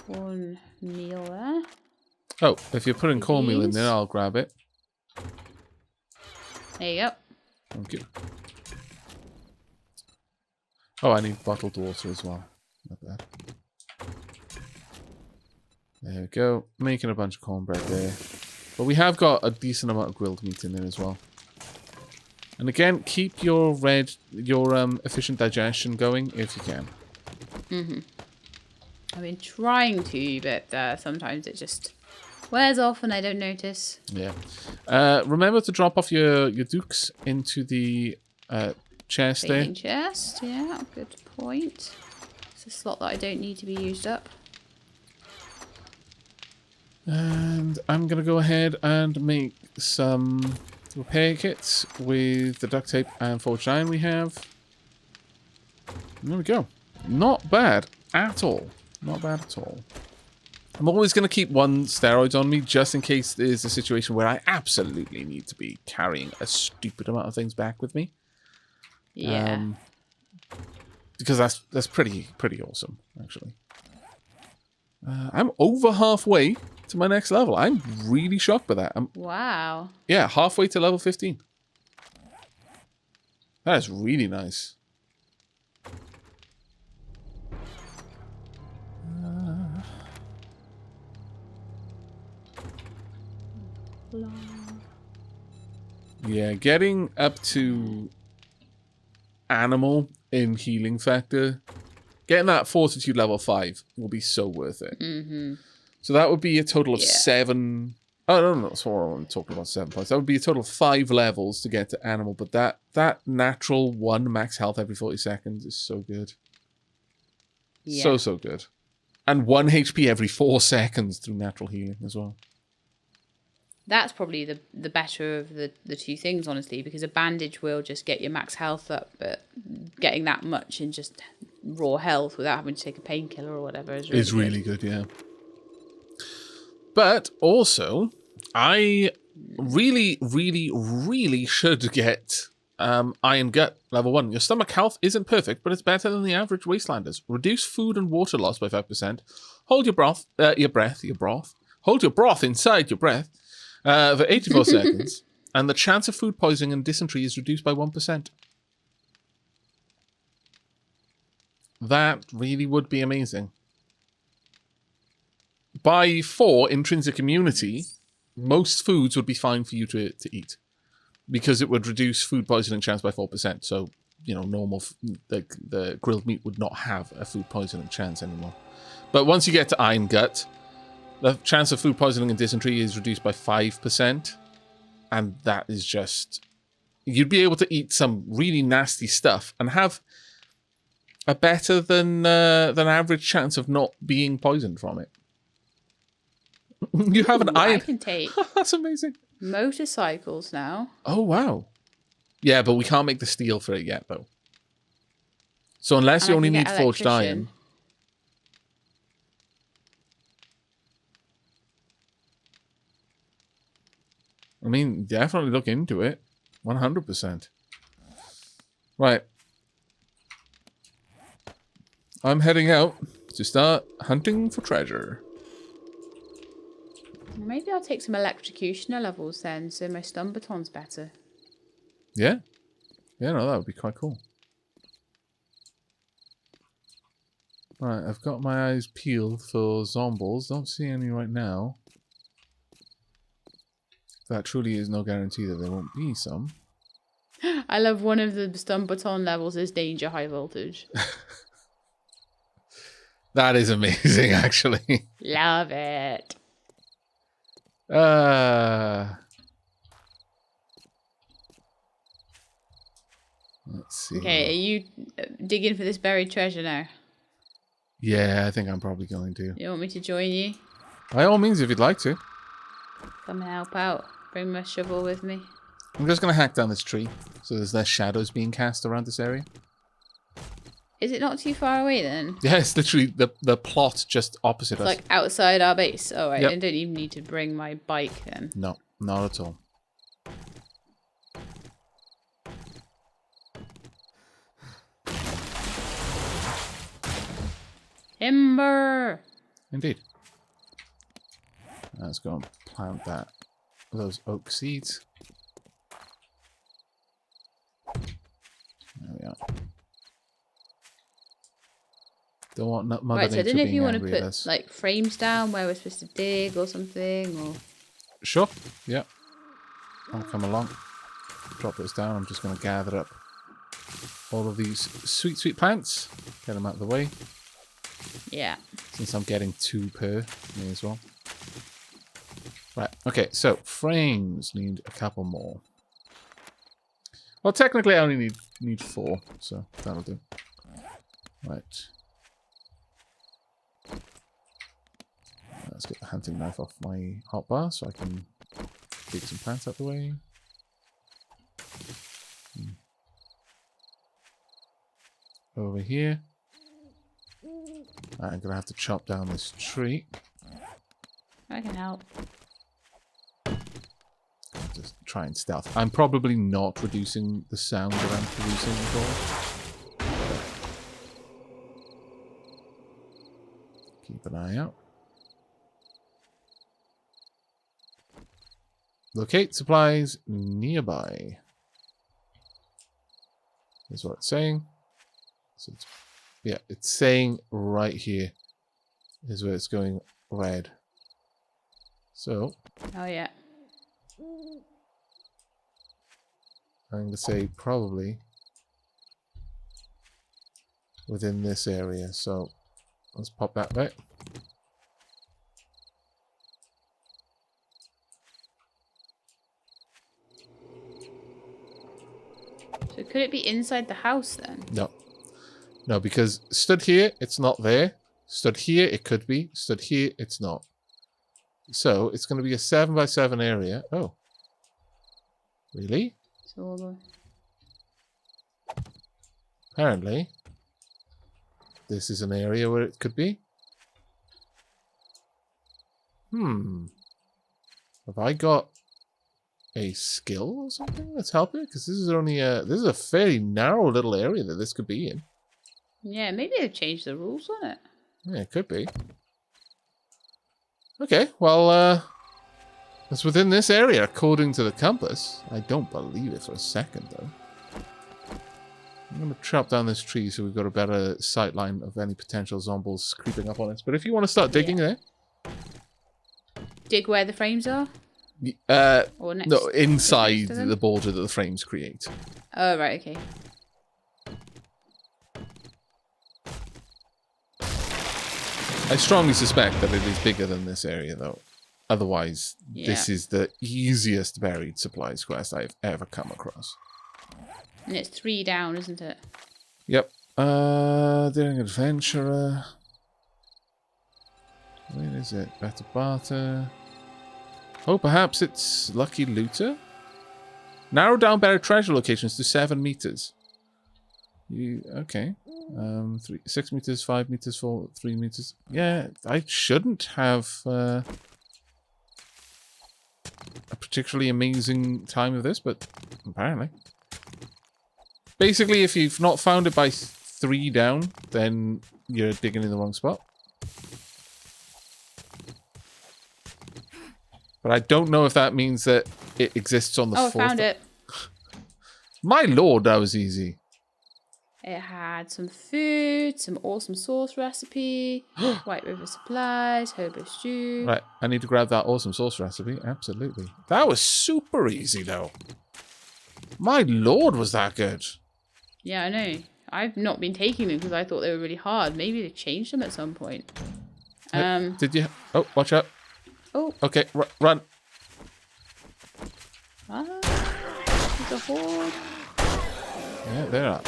Cornmeal there. Oh, if you're putting cornmeal in there, I'll grab it. There you go. Thank you. Oh, I need bottled water as well. Not bad. There we go. Making a bunch of cornbread there. But we have got a decent amount of grilled meat in there as well. And again, keep your efficient digestion going if you can. Mm-hmm. I've been trying to, but sometimes it just wears off and I don't notice. Yeah. Remember to drop off your dukes into the chest there. Chest, yeah, good point. It's a slot that I don't need to be used up. And I'm going to go ahead and make some repair kits with the duct tape and forged iron we have. And there we go. Not bad at all. Not bad at all. I'm always going to keep one steroid on me just in case there's a situation where I absolutely need to be carrying a stupid amount of things back with me. Yeah. Because that's pretty awesome, actually. I'm over halfway to my next level. I'm really shocked by that. Wow. Yeah, halfway to level 15. That is really nice. Yeah, getting up to animal in healing factor, getting that fortitude level 5 will be so worth it. Mm-hmm. So that would be a total of 7. Oh, no, sorry, I'm talking about 7 points. That would be a total of 5 levels to get to animal. But that natural 1 max health every 40 seconds is so good. Yeah. So good. And 1 HP every 4 seconds through natural healing as well. That's probably the better of the two things, honestly, because a bandage will just get your max health up, but getting that much in just raw health without having to take a painkiller or whatever is really good, yeah. But also, I really, really, really should get Iron Gut level 1. Your stomach health isn't perfect, but it's better than the average wastelanders. Reduce food and water loss by 5%. Hold your breath. Hold your broth inside your breath. For 84 seconds, and the chance of food poisoning and dysentery is reduced by 1%. That really would be amazing. By 4 intrinsic immunity, most foods would be fine for you to eat, because it would reduce food poisoning chance by 4%. So normal, the grilled meat would not have a food poisoning chance anymore. But once you get to iron gut, the chance of food poisoning and dysentery is reduced by 5%. And that is just... You'd be able to eat some really nasty stuff and have a better than average chance of not being poisoned from it. You have an iron... I can take That's amazing. motorcycles now. Oh, wow. Yeah, but we can't make the steel for it yet, though. So unless you only need forged iron... I mean, definitely look into it. 100%. Right. I'm heading out to start hunting for treasure. Maybe I'll take some electrocutioner levels then, so my stun baton's better. Yeah. Yeah, no, that would be quite cool. Right, I've got my eyes peeled for zombies. Don't see any right now. That truly is no guarantee that there won't be some. I love one of the stun baton levels is danger high voltage. That is amazing, actually. Love it. Let's see. Okay, are you digging for this buried treasure now? Yeah, I think I'm probably going to. You want me to join you? By all means, if you'd like to. Come and help out. Bring my shovel with me. I'm just going to hack down this tree, so there's less shadows being cast around this area. Is it not too far away then? Yeah, it's literally the plot just opposite us. Like outside our base. Oh, right. Yep. I don't even need to bring my bike then. No, not at all. Timber! Indeed. Let's go and plant those oak seeds. There we are. Don't want Mother Right, so I Nature don't know if you being want to angry at put us. like frames down where we're supposed to dig or something, or... Sure. Yeah. I'll come along. Drop this down. I'm just going to gather up all of these sweet, sweet plants. Get them out of the way. Yeah. Since I'm getting 2 per, may as well. Right. Okay. So frames need a couple more. Well, technically, I only need 4, so that'll do. Right. Let's get the hunting knife off my hotbar so I can dig some plants out the way. Over here. I'm gonna have to chop down this tree. I can help. Just try and stealth. I'm probably not reducing the sound that I'm producing at all. Keep an eye out. Locate supplies nearby. Is what it's saying. So it's, yeah, it's saying right here is where it's going red. So Oh, yeah. I'm going to say probably within this area. So let's pop that back. So could it be inside the house then? No. No, because stood here, it's not there. Stood here, it could be. Stood here, it's not. So it's going to be a 7x7 area. Oh. Really? So Apparently, this is an area where it could be. Have I got a skill or something that's helping? Because this is only this is a fairly narrow little area that this could be in. yeah, maybe they've changed the rules on it. Yeah, it could be. Okay, well, it's within this area according to the compass. I don't believe it for a second, though. I'm going to chop down this tree so we've got a better sight line of any potential zombies creeping up on us. But if you want to start digging there... Dig where the frames are? Or next, no, inside next to them? the border that the frames create. Oh, right, okay. I strongly suspect that it is bigger than this area, though. Otherwise, this is the easiest buried supplies quest I've ever come across. And it's 3 down, isn't it? Yep. Doing adventurer. Where is it? Better barter. Oh, perhaps it's lucky looter? Narrow down buried treasure locations to 7 meters. Okay. 6 meters, 5 meters, 3 meters. Yeah, I shouldn't have a particularly amazing time of this, but apparently. Basically, if you've not found it by 3 down, then you're digging in the wrong spot. But I don't know if that means that it exists on the 4th. Oh, I found it. My lord, that was easy. It had some food, some awesome sauce recipe, White River supplies, hobo stew. Right, I need to grab that awesome sauce recipe. Absolutely. That was super easy, though. My lord, was that good. Yeah, I know. I've not been taking them because I thought they were really hard. Maybe they changed them at some point. Did you? Oh, watch out. Oh. Okay, run. Ah, there's a horde. Yeah, they're up.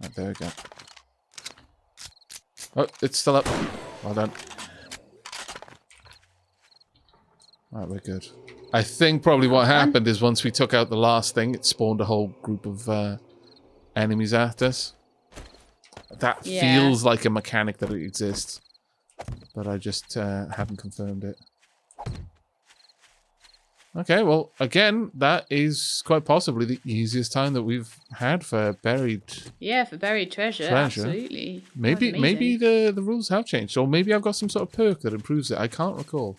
Right, there we go. Oh, it's still up. Well done. Right, we're good. I think probably what happened is once we took out the last thing, it spawned a whole group of enemies at us. That feels like a mechanic that it exists. But I just haven't confirmed it. Okay, well, again, that is quite possibly the easiest time that we've had for buried... Yeah, for buried treasure. Absolutely. Maybe the rules have changed. Or maybe I've got some sort of perk that improves it. I can't recall.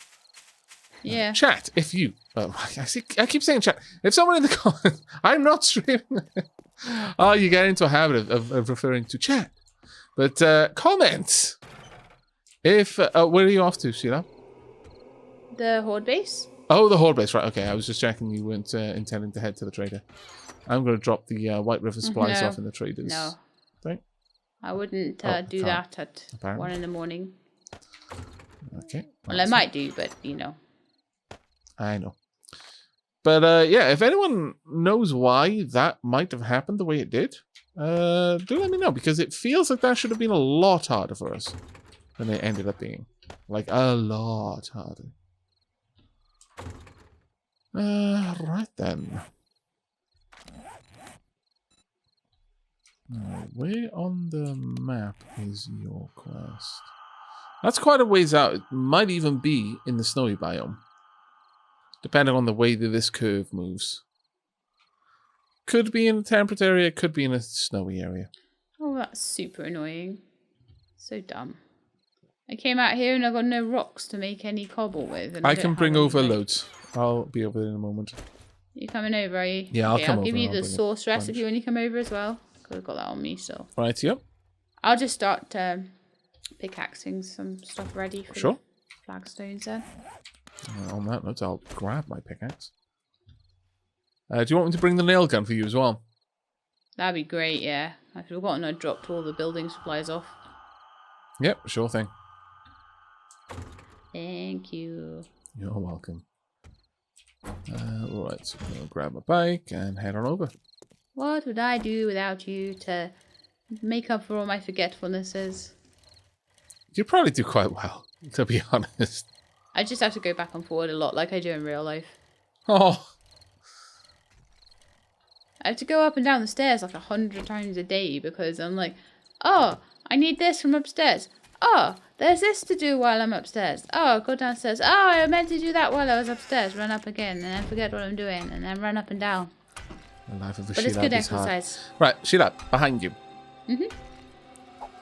Yeah. Chat, if you... I keep saying chat. If someone in the comments... I'm not streaming. Oh, you get into a habit of referring to chat. But comments. If... where are you off to, Sheila? The horde base? Oh, the horde base. Right, okay. I was just checking you weren't intending to head to the trader. I'm going to drop the White River supplies off in the traders. No. Thing. I wouldn't do that at apparently. 1 in the morning. Okay. Well, I might do, but, you know. I know. But, yeah, if anyone knows why that might have happened the way it did, do let me know, because it feels like that should have been a lot harder for us than it ended up being. Like, a lot harder. Right then. Where on the map is your quest? That's quite a ways out. It might even be in the snowy biome. Depending on the way that this curve moves. Could be in a temperate area, could be in a snowy area. Oh, that's super annoying. So dumb. I came out here and I got no rocks to make any cobble with. And I can bring over loads. I'll be over there in a moment. You coming over, are you? Yeah, I'll come over. I'll give you the sauce recipe when you come over as well. Because I've got that on me still. Right, yep. I'll just start pickaxing some stuff ready for the flagstones then. On that note, I'll grab my pickaxe. Do you want me to bring the nail gun for you as well? That'd be great, yeah. I've forgotten I dropped all the building supplies off. Yep, sure thing. Thank you. You're welcome. Alright, so I'm going to grab my bike and head on over. What would I do without you to make up for all my forgetfulnesses? You probably do quite well, to be honest. I just have to go back and forward a lot like I do in real life. Oh. I have to go up and down the stairs like 100 times a day because I'm like, oh, I need this from upstairs. Oh, there's this to do while I'm upstairs. Oh, go downstairs. Oh, I meant to do that while I was upstairs. Run up again and then forget what I'm doing and then run up and down. The life of a but it's good exercise. Hard. Right, Shelab, behind you.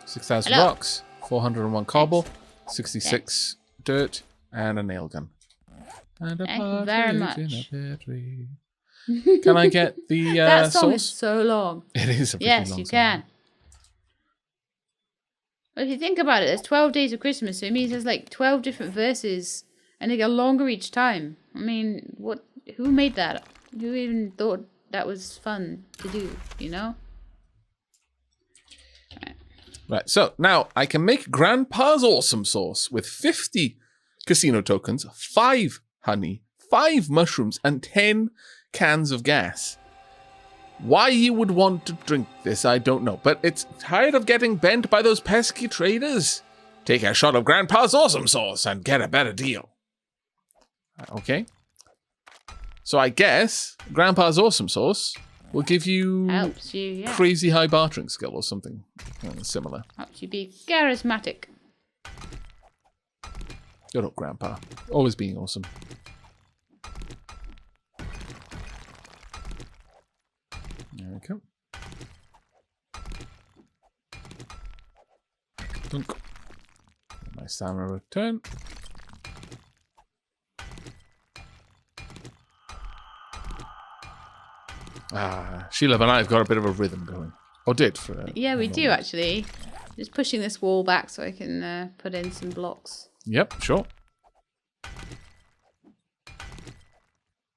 6,000 rocks, 401 cobble, 66 dirt, and a nail gun. And a Thank you very much. Can I get the that song sauce? is so long. It is a pretty long Yes, you song. can. But if you think about it, there's 12 days of Christmas, so it means there's like 12 different verses, and they get longer each time. I mean, who made that? Who even thought that was fun to do, you know? Right, so now I can make Grandpa's awesome sauce with 50 casino tokens, 5 honey, 5 mushrooms, and 10 cans of gas. Why you would want to drink this, I don't know, but it's tired of getting bent by those pesky traders. Take a shot of Grandpa's awesome sauce and get a better deal. Okay. So I guess Grandpa's awesome sauce will give you, helps you, yeah. crazy high bartering skill or something similar. Helps you be charismatic. Good old Grandpa. Always being awesome. There we go. Dunk. My stamina return. Shelab and I have got a bit of a rhythm going. Or did for yeah, we do actually. Just pushing this wall back so I can put in some blocks. Yep, sure.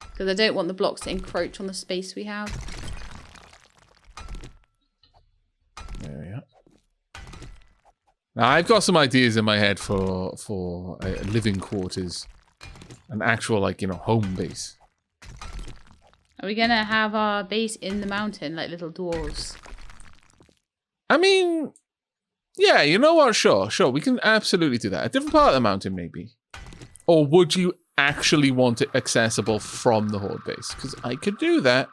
Because I don't want the blocks to encroach on the space we have. There we are. Now I've got some ideas in my head for living quarters, an actual home base. Are we gonna have our base in the mountain like little dwarves? I mean, yeah, you know what? Sure, we can absolutely do that. A different part of the mountain, maybe. Or would you actually want it accessible from the Horde base? Because I could do that.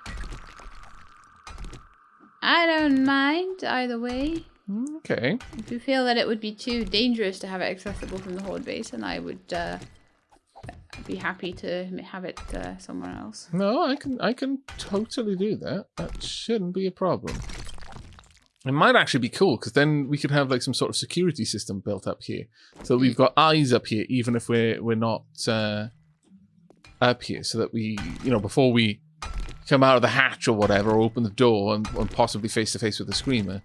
I don't mind either way. Okay. If you feel that it would be too dangerous to have it accessible from the Horde base, then I would be happy to have it somewhere else. No, I can totally do that. That shouldn't be a problem. It might actually be cool, because then we could have some sort of security system built up here. So we've got eyes up here, even if we're not up here, so that we, before we come out of the hatch or whatever, or open the door and possibly face to face with the screamer,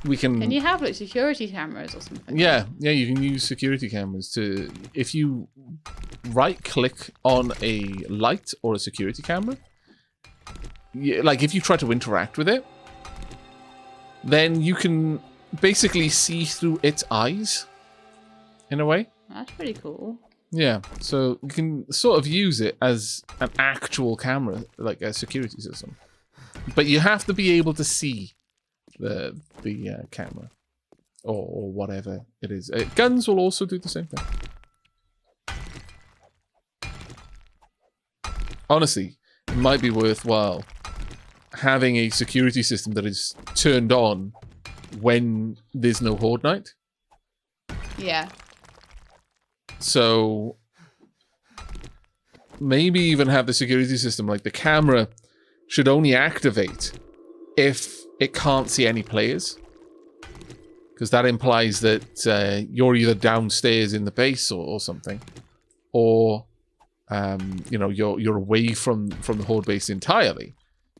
we can. Can you have security cameras or something? Yeah, you can use security cameras to. If you right click on a light or a security camera, if you try to interact with it, then you can basically see through its eyes, in a way. That's pretty cool. Yeah, so you can sort of use it as an actual camera, like a security system. But you have to be able to see the camera, or whatever it is. Guns will also do the same thing. Honestly, it might be worthwhile having a security system that is turned on when there's no Horde night. Yeah. So maybe even have the security system, the camera should only activate if it can't see any players. Because that implies that you're either downstairs in the base or something. Or, you're away from the Horde base entirely.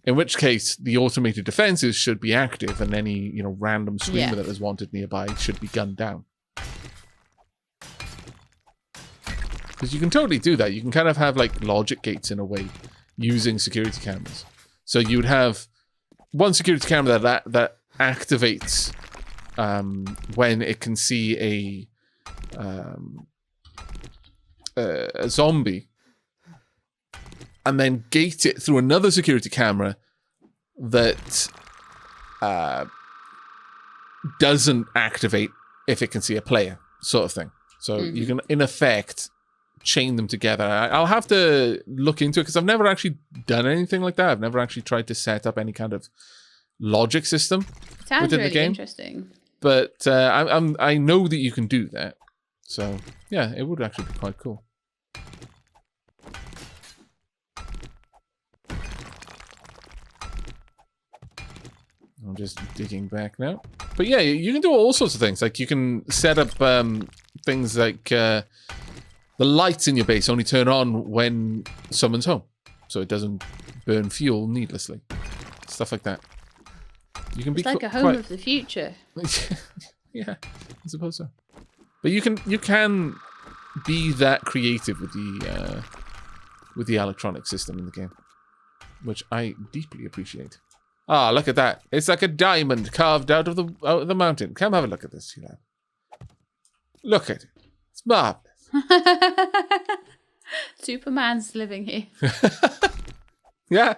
In which case, the automated defenses should be active, and any random screamer that is wanted nearby should be gunned down. Because you can totally do that. You can kind of have logic gates in a way, using security cameras. So you'd have one security camera that activates when it can see a zombie, and then gate it through another security camera that doesn't activate if it can see a player, sort of thing. So you can, in effect, chain them together. I'll have to look into it, because I've never actually done anything like that. I've never actually tried to set up any kind of logic system Sounds within really the game. Interesting. But I know that you can do that. So, yeah, it would actually be quite cool. I'm just digging back now. But yeah, you can do all sorts of things. You can set up things like the lights in your base only turn on when someone's home, so it doesn't burn fuel needlessly. Stuff like that. You can it's be like a home of the future. Yeah, I suppose so. But you can be that creative with the electronic system in the game. which I deeply appreciate. Ah, look at that. It's like a diamond carved out of the mountain. Come have a look at this, Shelab. Look at it. It's marvelous. Superman's living here. Yeah.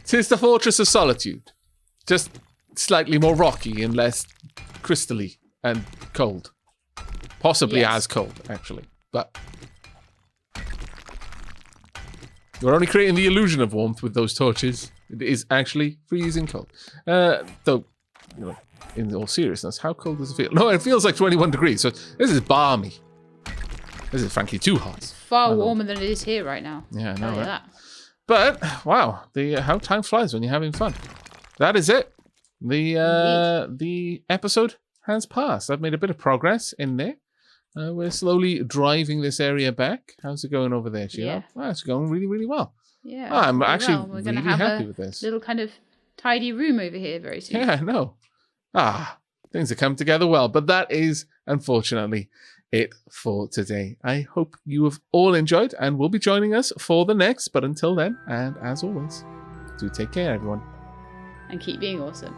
Tis the Fortress of Solitude. Just slightly more rocky and less crystally and cold. Possibly as cold, actually. But we're only creating the illusion of warmth with those torches. It is actually freezing cold. Though, in all seriousness, how cold does it feel? No, it feels like 21 degrees, so this is balmy. This is frankly too hot. It's far warmer than it is here right now. Yeah, I know, right? That. But, wow, how time flies when you're having fun. That is it. The episode has passed. I've made a bit of progress in there. We're slowly driving this area back. How's it going over there, Sheila? Yeah. Well, it's going really, really well. Yeah. I'm actually We're gonna really have happy a with this. little kind of tidy room over here very soon. Yeah, I know. Things have come together well. But that is, unfortunately, it for today. I hope you have all enjoyed and will be joining us for the next. But until then, and as always, do take care, everyone. And keep being awesome.